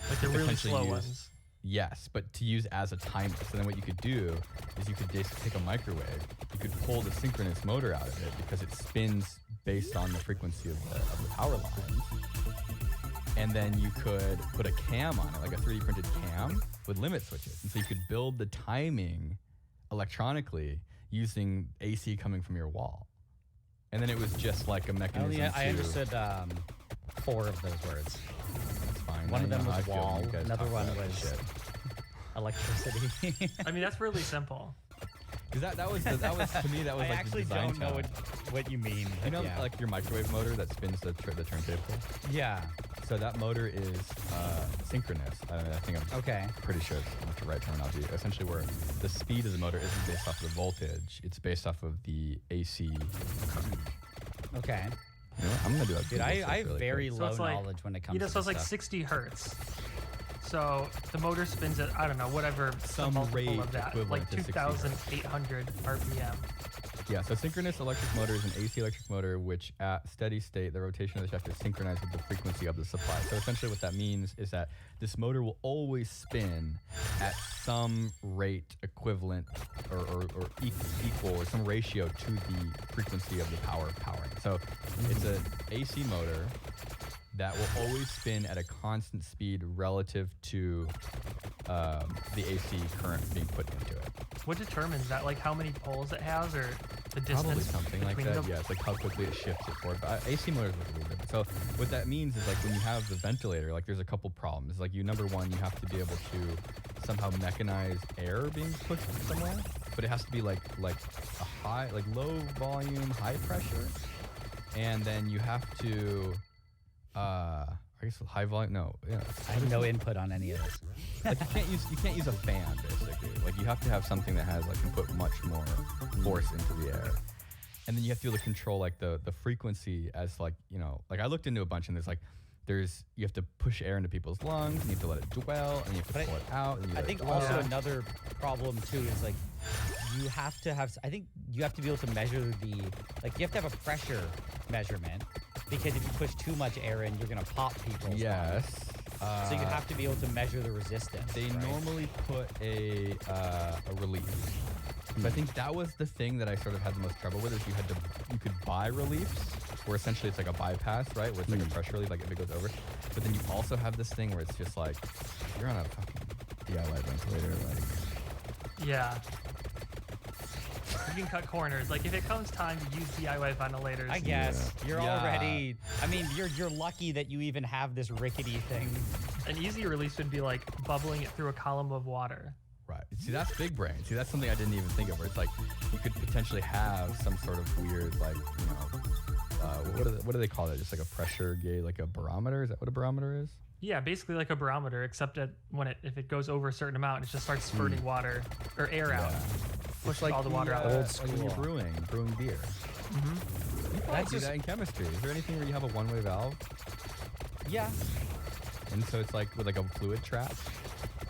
Like the really Potentially slow use- ones. Yes, but to use as a timer. So then what you could do is you could basically take a microwave, you could pull the synchronous motor out of it because it spins based on the frequency of the power lines. And then you could put a cam on it, like a 3D printed cam with limit switches. And so you could build the timing electronically using AC coming from your wall. And then it was just like a mechanism I understood 4 of those words. That's fine. One of I know them how was I feel when wall. you guys Another talk one about was shit. electricity. I mean, that's really simple. Because that was to me that was I like actually the design don't know challenge. what you mean. You know, yeah. like your microwave motor that spins the turntable? Yeah. So that motor is synchronous. I think I'm Okay. pretty sure it's the right terminology. Essentially where the speed of the motor isn't based off of the voltage. It's based off of the AC current. Okay. You know what? I'm going to do that. Dude, I have very So low it's like- knowledge when it comes to So it's like stuff. 60 hertz. So the motor spins at, I don't know, whatever Some multiple rate of that, equivalent like to 60 hertz. 2,800 RPM. Yeah, so synchronous electric motor is an AC electric motor which at steady state, the rotation of the shaft is synchronized with the frequency of the supply. So essentially what that means is that this motor will always spin at some rate equivalent or equal or some ratio to the frequency of the power powering. So it's an AC motor that will always spin at a constant speed relative to the AC current being put into it. What determines that? Like how many poles it has, or the distance? Probably something like between that. them? Yeah, it's like how quickly it shifts it forward. But AC motors work a little different. So what that means is like when you have the ventilator, like there's a couple problems. Like number one, you have to be able to somehow mechanize air being pushed somewhere, but it has to be like a high, like low volume, high pressure, and then you have to. I guess high volume. No, yeah. I have no input on any of this. Like you can't use a fan basically. Like you have to have something that has can put much more force into the air, and then you have to be able to control like the frequency as like I looked into a bunch and you have to push air into people's lungs and you have to let it dwell and you have to pull it out. And you I let it think dwell. also another problem too is like you have to have. I think you have to be able to measure you have to have a pressure measurement. Because if you push too much air in, you're going to pop people's Yes. lungs. So you have to be able to measure the resistance. They normally put a relief. So I think that was the thing that I sort of had the most trouble with is you could buy reliefs where essentially it's like a bypass, right? Where it's like a pressure relief, like if it goes over. But then you also have this thing where it's just like you're on a fucking DIY ventilator, like Yeah. You can cut corners. Like if it comes time to use DIY ventilators, I guess you're Yeah. already. I mean, you're lucky that you even have this rickety thing. an easy release would be like bubbling it through a column of water. Right. See, that's big brain. See, that's something I didn't even think of. Where it's like you could potentially have some sort of weird, like what do they call that? Just like a pressure gauge, like a barometer. Is that what a barometer is? Yeah, basically like a barometer, except that if it goes over a certain amount, it just starts spurting water or air out, pushes all the water out. Old Like when you're school. brewing beer. You probably do that in chemistry. Is there anything where you have a one-way valve? Yeah. And so it's like with like a fluid trap?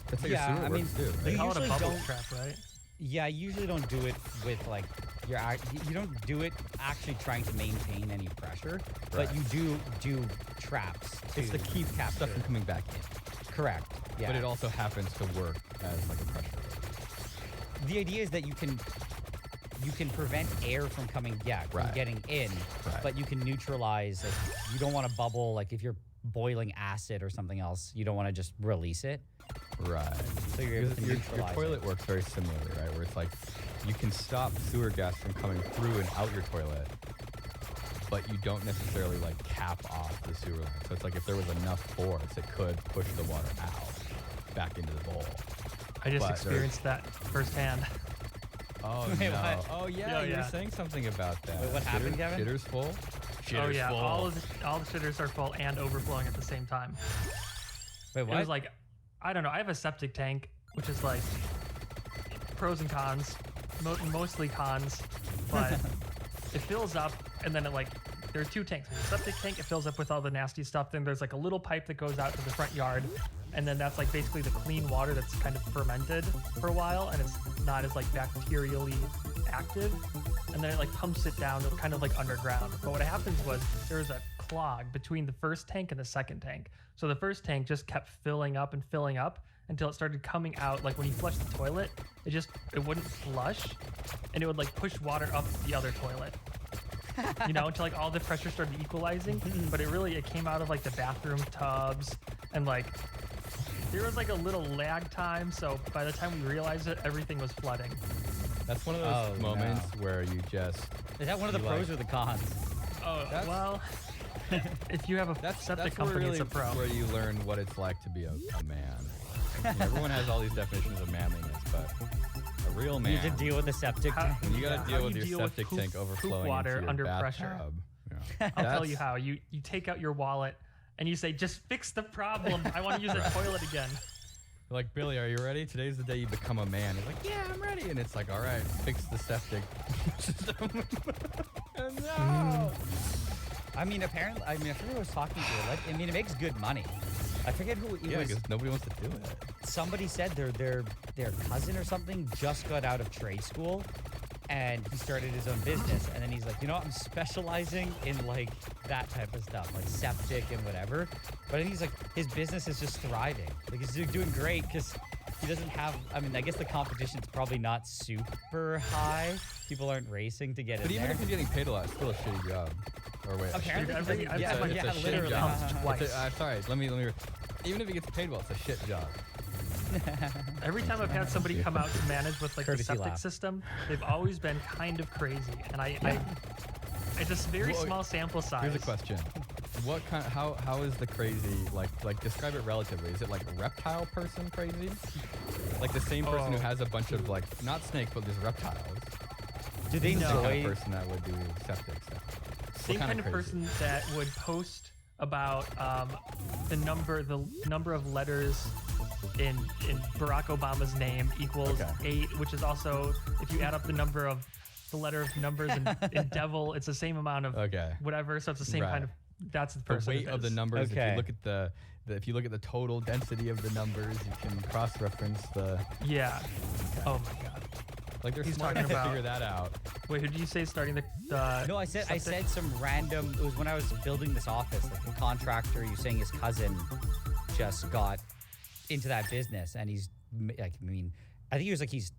That's how Yeah, your sewer I works mean, too, They right? call it a usually bubble don't- trap, right? Yeah, you usually don't do it with like you don't do it actually trying to maintain any pressure, but Right. you do traps. It's to keep capture. stuff from coming back in. Correct. Yeah. But it also happens to work as like a pressure relief. The idea is that you can prevent air from coming from Right. getting in, Right. but you can neutralize. Like, you don't want to bubble. Like if you're boiling acid or something else, you don't want to just release it. Right. So you're able Because to your neutralize toilet it. works very similarly, right? Where it's like you can stop sewer gas from coming through and out your toilet, but you don't necessarily like cap off the sewer line. So it's like if there was enough force, it could push the water out back into the bowl. I just But experienced that firsthand. Oh Wait, no! what? Oh yeah, Yeah, you were yeah. saying something about that. Wait, what happened, Kevin? Shitter's full. Oh yeah, full. all the shitters are full and overflowing at the same time. Wait, It what? was like, I don't know. I have a septic tank, which is like pros and cons, mostly cons, but it fills up and then there's two tanks. There's a septic tank, it fills up with all the nasty stuff. Then there's like a little pipe that goes out to the front yard, and then that's like basically the clean water that's kind of fermented for a while, and it's not as like bacterially active. And then it like pumps it down kind of like underground. But what happens was there was a clog between the first tank and the second tank. So the first tank just kept filling up until it started coming out. Like when you flush the toilet, it wouldn't flush, and it would like push water up the other toilet. Until like all the pressure started equalizing. But it came out of like the bathroom tubs, and like there was like a little lag time. So by the time we realized it, everything was flooding. That's one of those Oh, moments no. where you just. Is that one of the you pros like- or the cons? Oh That's- well. If you have a septic That's company, really it's a pro. where you learn what it's like to be a man. Everyone has all these definitions of manliness, but a real You man. have to deal with the septic How- tank. When you gotta How deal you with your deal with septic poop- tank poop overflowing water into your under bathtub, pressure. yeah. I'll tell you how. You take out your wallet and you say, just fix the problem. I want to use a toilet again. Like, Billy, are you ready? Today's the day you become a man. He's like, yeah, I'm ready. And it's like, all right, fix the septic system. No. I forget who was talking to. Like, it makes good money. I forget who it Yeah, was. because nobody wants to do it. Somebody said their cousin or something just got out of trade school, and he started his own business. And then he's like, you know what? I'm specializing in like that type of stuff, like septic and whatever. But then he's like, his business is just thriving. Like he's doing great because he doesn't have, I mean, I guess the competition's probably not super high. People aren't racing to get But in even there. if he's getting paid a lot, it's still a shitty job. Or wait, Apparently, Dude, he's like- I've yeah, had my- yeah, it's a shit literally. job. Twice. Sorry, let me. Even if he gets paid well, it's a shit job. Every time I've had somebody come out to manage with like the Courtesy septic laugh. system, they've always been kind of crazy, and I just very Well, small sample size. Here's a question: what kind? How is the crazy? Like describe it relatively. Is it like reptile person crazy? Like the same person who Oh. has a bunch of like not snakes but just reptiles. Do they This is the kind enjoy? of person that would do septic stuff. Same What kind of crazy? person that would post about the number of letters in Barack Obama's name equals Okay. 8, which is also, if you add up the number of the letter of numbers in devil, it's the same amount of Okay. whatever. So it's the same Right. kind of. That's the The person. weight it of the is. numbers. If Okay. you look at if you look at the total density of the numbers, you can cross-reference the. Yeah. Oh my God. Like they're He's smart talking enough to about- figure that out. Wait, who did you say starting the? No, I said septic? some random. It was when I was building this office. Like a contractor, you're saying his cousin just got into that business, and he's like, I mean, I think he was like he's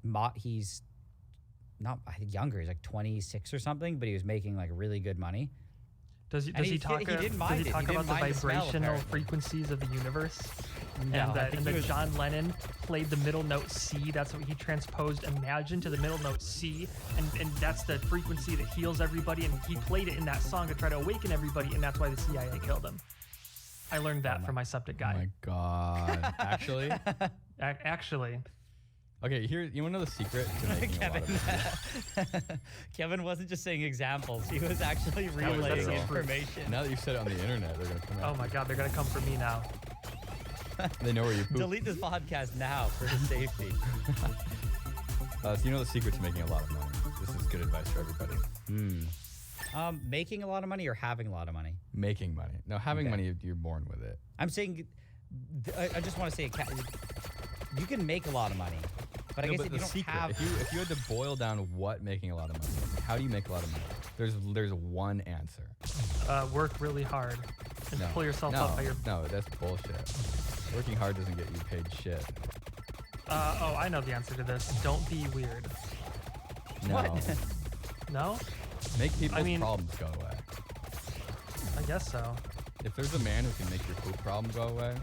not I think younger. He's like 26 or something, but he was making like really good money. Does And he he talk? didn't Does mind he it. talk He didn't about the mind the smell, vibrational apparently. frequencies of the universe? No, and I that, think and he that was- John Lennon played the middle note C. That's what he transposed Imagine to the middle note C, and that's the frequency that heals everybody. And he played it in that song to try to awaken everybody, and that's why the CIA killed him. I learned that from my septic Oh my guy. god! Actually, Actually, okay. Here, you want to know the secret to making a lot of money? Kevin wasn't just saying examples; he was actually was relaying literal. information. Now that you said it on the internet, they're gonna come oh out. my God, they're gonna come for me now. They know where you poop. Delete this podcast now for his safety. So you know the secret to making a lot of money. This is good advice for everybody. Making a lot of money or having a lot of money? Making money. No, having Okay. money, you're born with it. I'm saying, I just want to say, you can make a lot of money, but I No, guess but if the you don't secret, have, if you had to boil down what making a lot of money is, how do you make a lot of money? There's one answer. Work really hard and No, pull yourself no, up by your. no, that's bullshit. Working hard doesn't get you paid shit. Oh, I know the answer to this. Don't be weird. No. What? No? Make people's mean- problems go away. I guess so. If there's a man who can make your poop problem go away,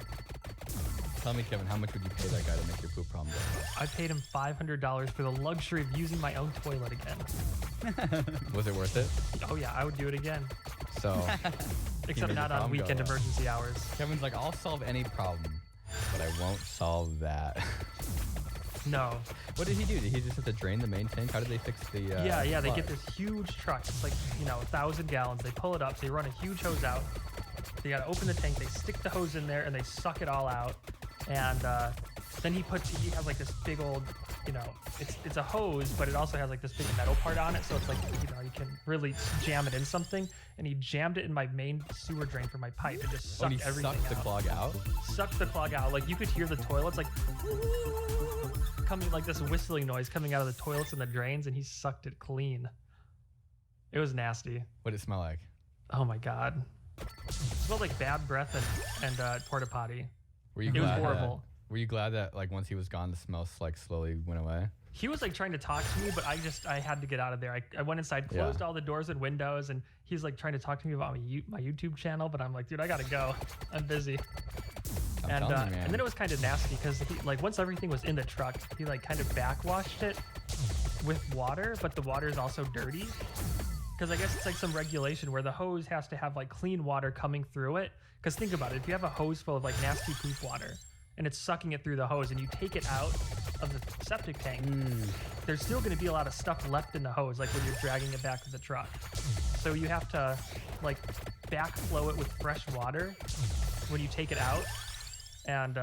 tell me, Kevin, how much would you pay that guy to make your poop problem go away? I paid him $500 for the luxury of using my own toilet again. Was it worth it? Oh yeah, I would do it again. So, Except made not the on problem go weekend away. emergency hours. Kevin's like, I'll solve any problem, but I won't solve that. No. What did he do? Did he just have to drain the main tank? How did they fix the? Yeah, they plug? get this huge truck. It's like, 1,000 gallons. They pull it up. They run a huge hose out. They gotta open the tank. They stick the hose in there and they suck it all out. And then he has like this big old, it's a hose, but it also has like this big metal part on it. So it's like, you can really jam it in something. And he jammed it in my main sewer drain for my pipe and just Oh, and sucked he everything sucked the out. clog out. Sucked the clog out. Like you could hear the toilets like coming, like this whistling noise coming out of the toilets and the drains, and he sucked it clean. It was nasty. What did it smell like? Oh my God. It smelled like bad breath and porta potty. Were you It was glad horrible. Were you glad that like once he was gone, the smell like slowly went away? He was like trying to talk to me, but I had to get out of there. I went inside, closed all the doors and windows, and he's like trying to talk to me about my YouTube channel, but I'm like, dude, I gotta go. I'm busy. I'm And telling you, man. and then it was kind of nasty because he, like, once everything was in the truck, he like kind of backwashed it with water, but the water is also dirty. Because I guess it's like some regulation where the hose has to have like clean water coming through it. Because think about it, if you have a hose full of like nasty poop water and it's sucking it through the hose and you take it out of the septic tank, there's still going to be a lot of stuff left in the hose, like when you're dragging it back to the truck. So you have to like backflow it with fresh water when you take it out. And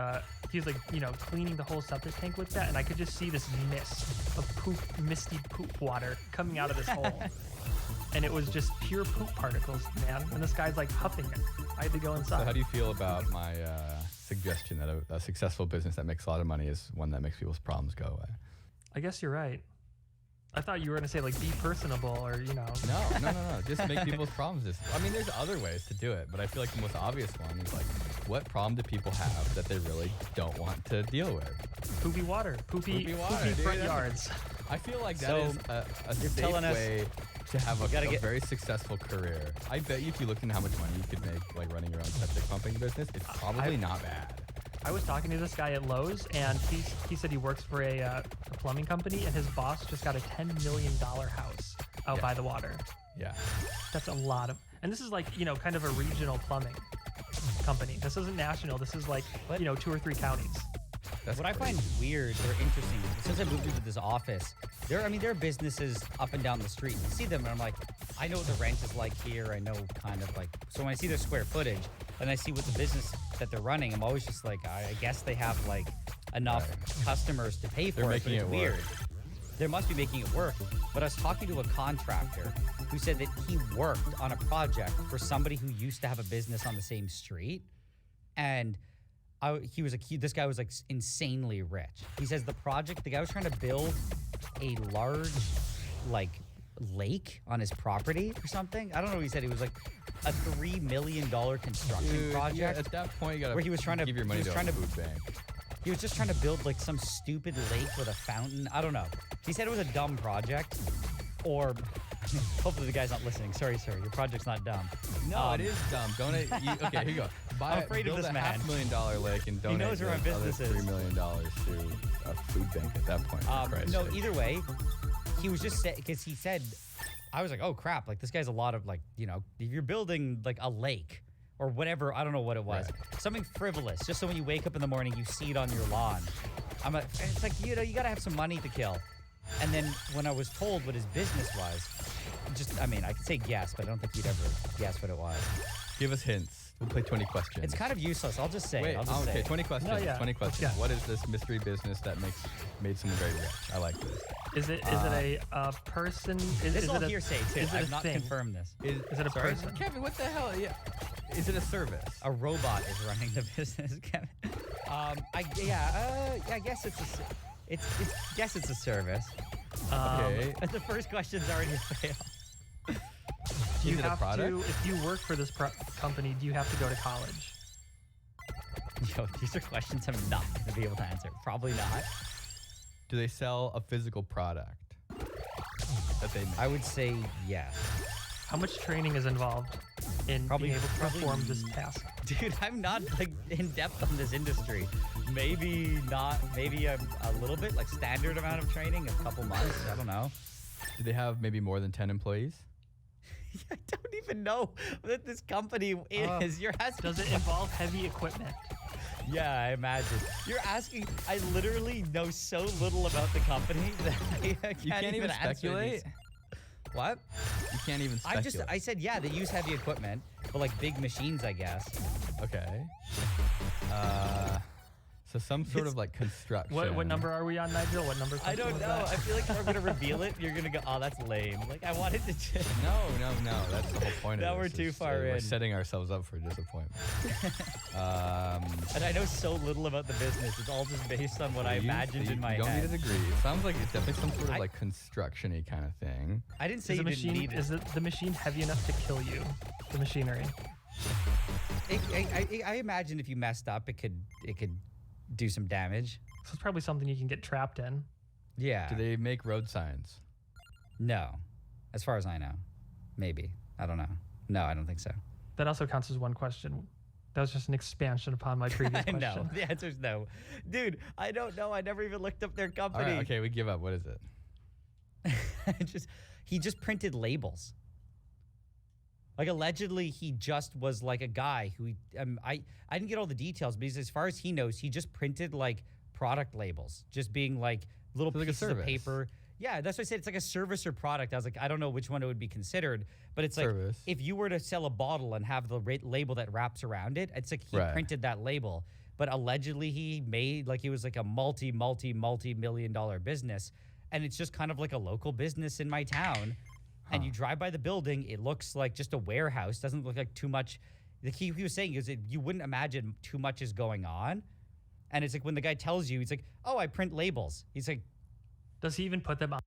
he was like, cleaning the whole septic tank with that, and I could just see this mist of poop, misty poop water coming out of this hole. And it was just pure poop particles, man. And this guy's like huffing it. I had to go inside. So how do you feel about my suggestion that a successful business that makes a lot of money is one that makes people's problems go away? I guess you're right. I thought you were gonna say like be personable or No. Just make people's problems I mean, there's other ways to do it, but I feel like the most obvious one is like, what problem do people have that they really don't want to deal with? Poopy water, poopy dude, front that's- yards. I feel like that So, is a you're safe telling us way to have gotta a get- very successful career. I bet you if you looked into how much money you could make like running your own septic pumping business, it's probably not bad. I was talking to this guy at Lowe's, and he said he works for a plumbing company, and his boss just got a $10 million house out by the water. Yeah. That's a lot of, and this is like kind of a regional plumbing company. This isn't national. This is like 2 or 3 counties. That's What I crazy. find weird or interesting, since I moved into this office, there are businesses up and down the street. You see them, and I'm like, I know what the rent is like here. I know kind of like, so when I see their square footage and I see what the business that they're running, I'm always just like, I guess they have like enough customers to pay for They're it. But making it's it weird. work. They must be making it work. But I was talking to a contractor who said that he worked on a project for somebody who used to have a business on the same street, and this guy was like insanely rich. He says the guy was trying to build a large like lake on his property or something. I don't know. He said it was like a $3 million construction Dude, project. yeah, at that point, you gotta Where he was trying to- give your money he was to a trying to- food bank. He was just trying to build like some stupid lake with a fountain. I don't know. He said it was a dumb project, or hopefully the guy's not listening. Sorry, sir, your project's not dumb. No, it is dumb. Donate. Okay, here you go. I'm afraid of build this a man. $500,000 lake and donate knows where my the other business is. $3 million to a food bank at that point. for Christ's No, sake. either way, he was just because he said, I was like, oh crap, like this guy's a lot of like, if you're building like a lake or whatever, I don't know what it was, something frivolous, just so when you wake up in the morning, you see it on your lawn. It's like, you gotta have some money to kill. And then when I was told what his business was, I could say guess, but I don't think you'd ever guess what it was. Give us hints. We'll play 20 questions. It's kind of useless. I'll just say Wait, it. I'll just say okay, it. 20 questions. No, yeah, 20 let's questions. guess. What is this mystery business that made someone very rich? I like this. Is it a person? This Is is all it a, hearsay too. is it a I've not thing? confirmed this. Is it a Sorry? person? Kevin, what the hell? Yeah. Is it a service? A robot is running the business, Kevin. I guess it's a service. Okay. The first question's already a fail. Do you Is it a have product? to, if you work for this company, do you have to go to college? Yo, these are questions I'm not going to be able to answer. Probably not. Do they sell a physical product that they make? I would say yes. How much training is involved in Probably- being able to probably perform this task? Dude, I'm not like in depth on this industry. Maybe not. Maybe a little bit, like standard amount of training, a couple months. I don't know. Do they have maybe more than 10 employees? I don't even know what this company is. You're asking. Does it involve heavy equipment? Yeah, I imagine. You're asking. I literally know so little about the company that I You can't even answer speculate? these. What? You can't even speculate. I said yeah. They use heavy equipment, but like big machines, I guess. Okay. So some sort of like construction. What number are we on, Nigel? What number? I don't was know. that? I feel like if I'm gonna reveal it, you're gonna go, oh, that's lame. Like I wanted to. No. That's the whole point Now of we're this. too is, far We're in. setting ourselves up for disappointment. And I know so little about the business. It's all just based on what I imagined in my You don't head. need a degree. It sounds like it's definitely some sort of I- like construction-y kind of thing. I didn't say Is you the didn't machine need it. is the machine heavy enough to kill you? The machinery. I imagine if you messed up, it could do some damage. So it's probably something you can get trapped in. Yeah. Do they make road signs? No, as far as I know, maybe. I don't know. No, I don't think so. That also counts as one question. That was just an expansion upon my previous I question. know. The answer's no. Dude, I don't know. I never even looked up their All company. right, okay, we give up. What is it? He just printed labels. Like allegedly, he just was like a guy who I didn't get all the details, but as far as he knows, he just printed like product labels, just being like little So like a pieces of service. paper. Yeah, that's what I said. It's like a service or product. I was like, I don't know which one it would be considered, but it's like Service. if you were to sell a bottle and have the label that wraps around it, it's like he Right. printed that label. But allegedly, he made like he was like a multi-million-dollar business, and it's just kind of like a local business in my town. And you drive by the building, it looks like just a warehouse. Doesn't look like too much. Like he was saying is that you wouldn't imagine too much is going on. And it's like when the guy tells you, he's like, "Oh, I print labels." He's like, Does he even put them on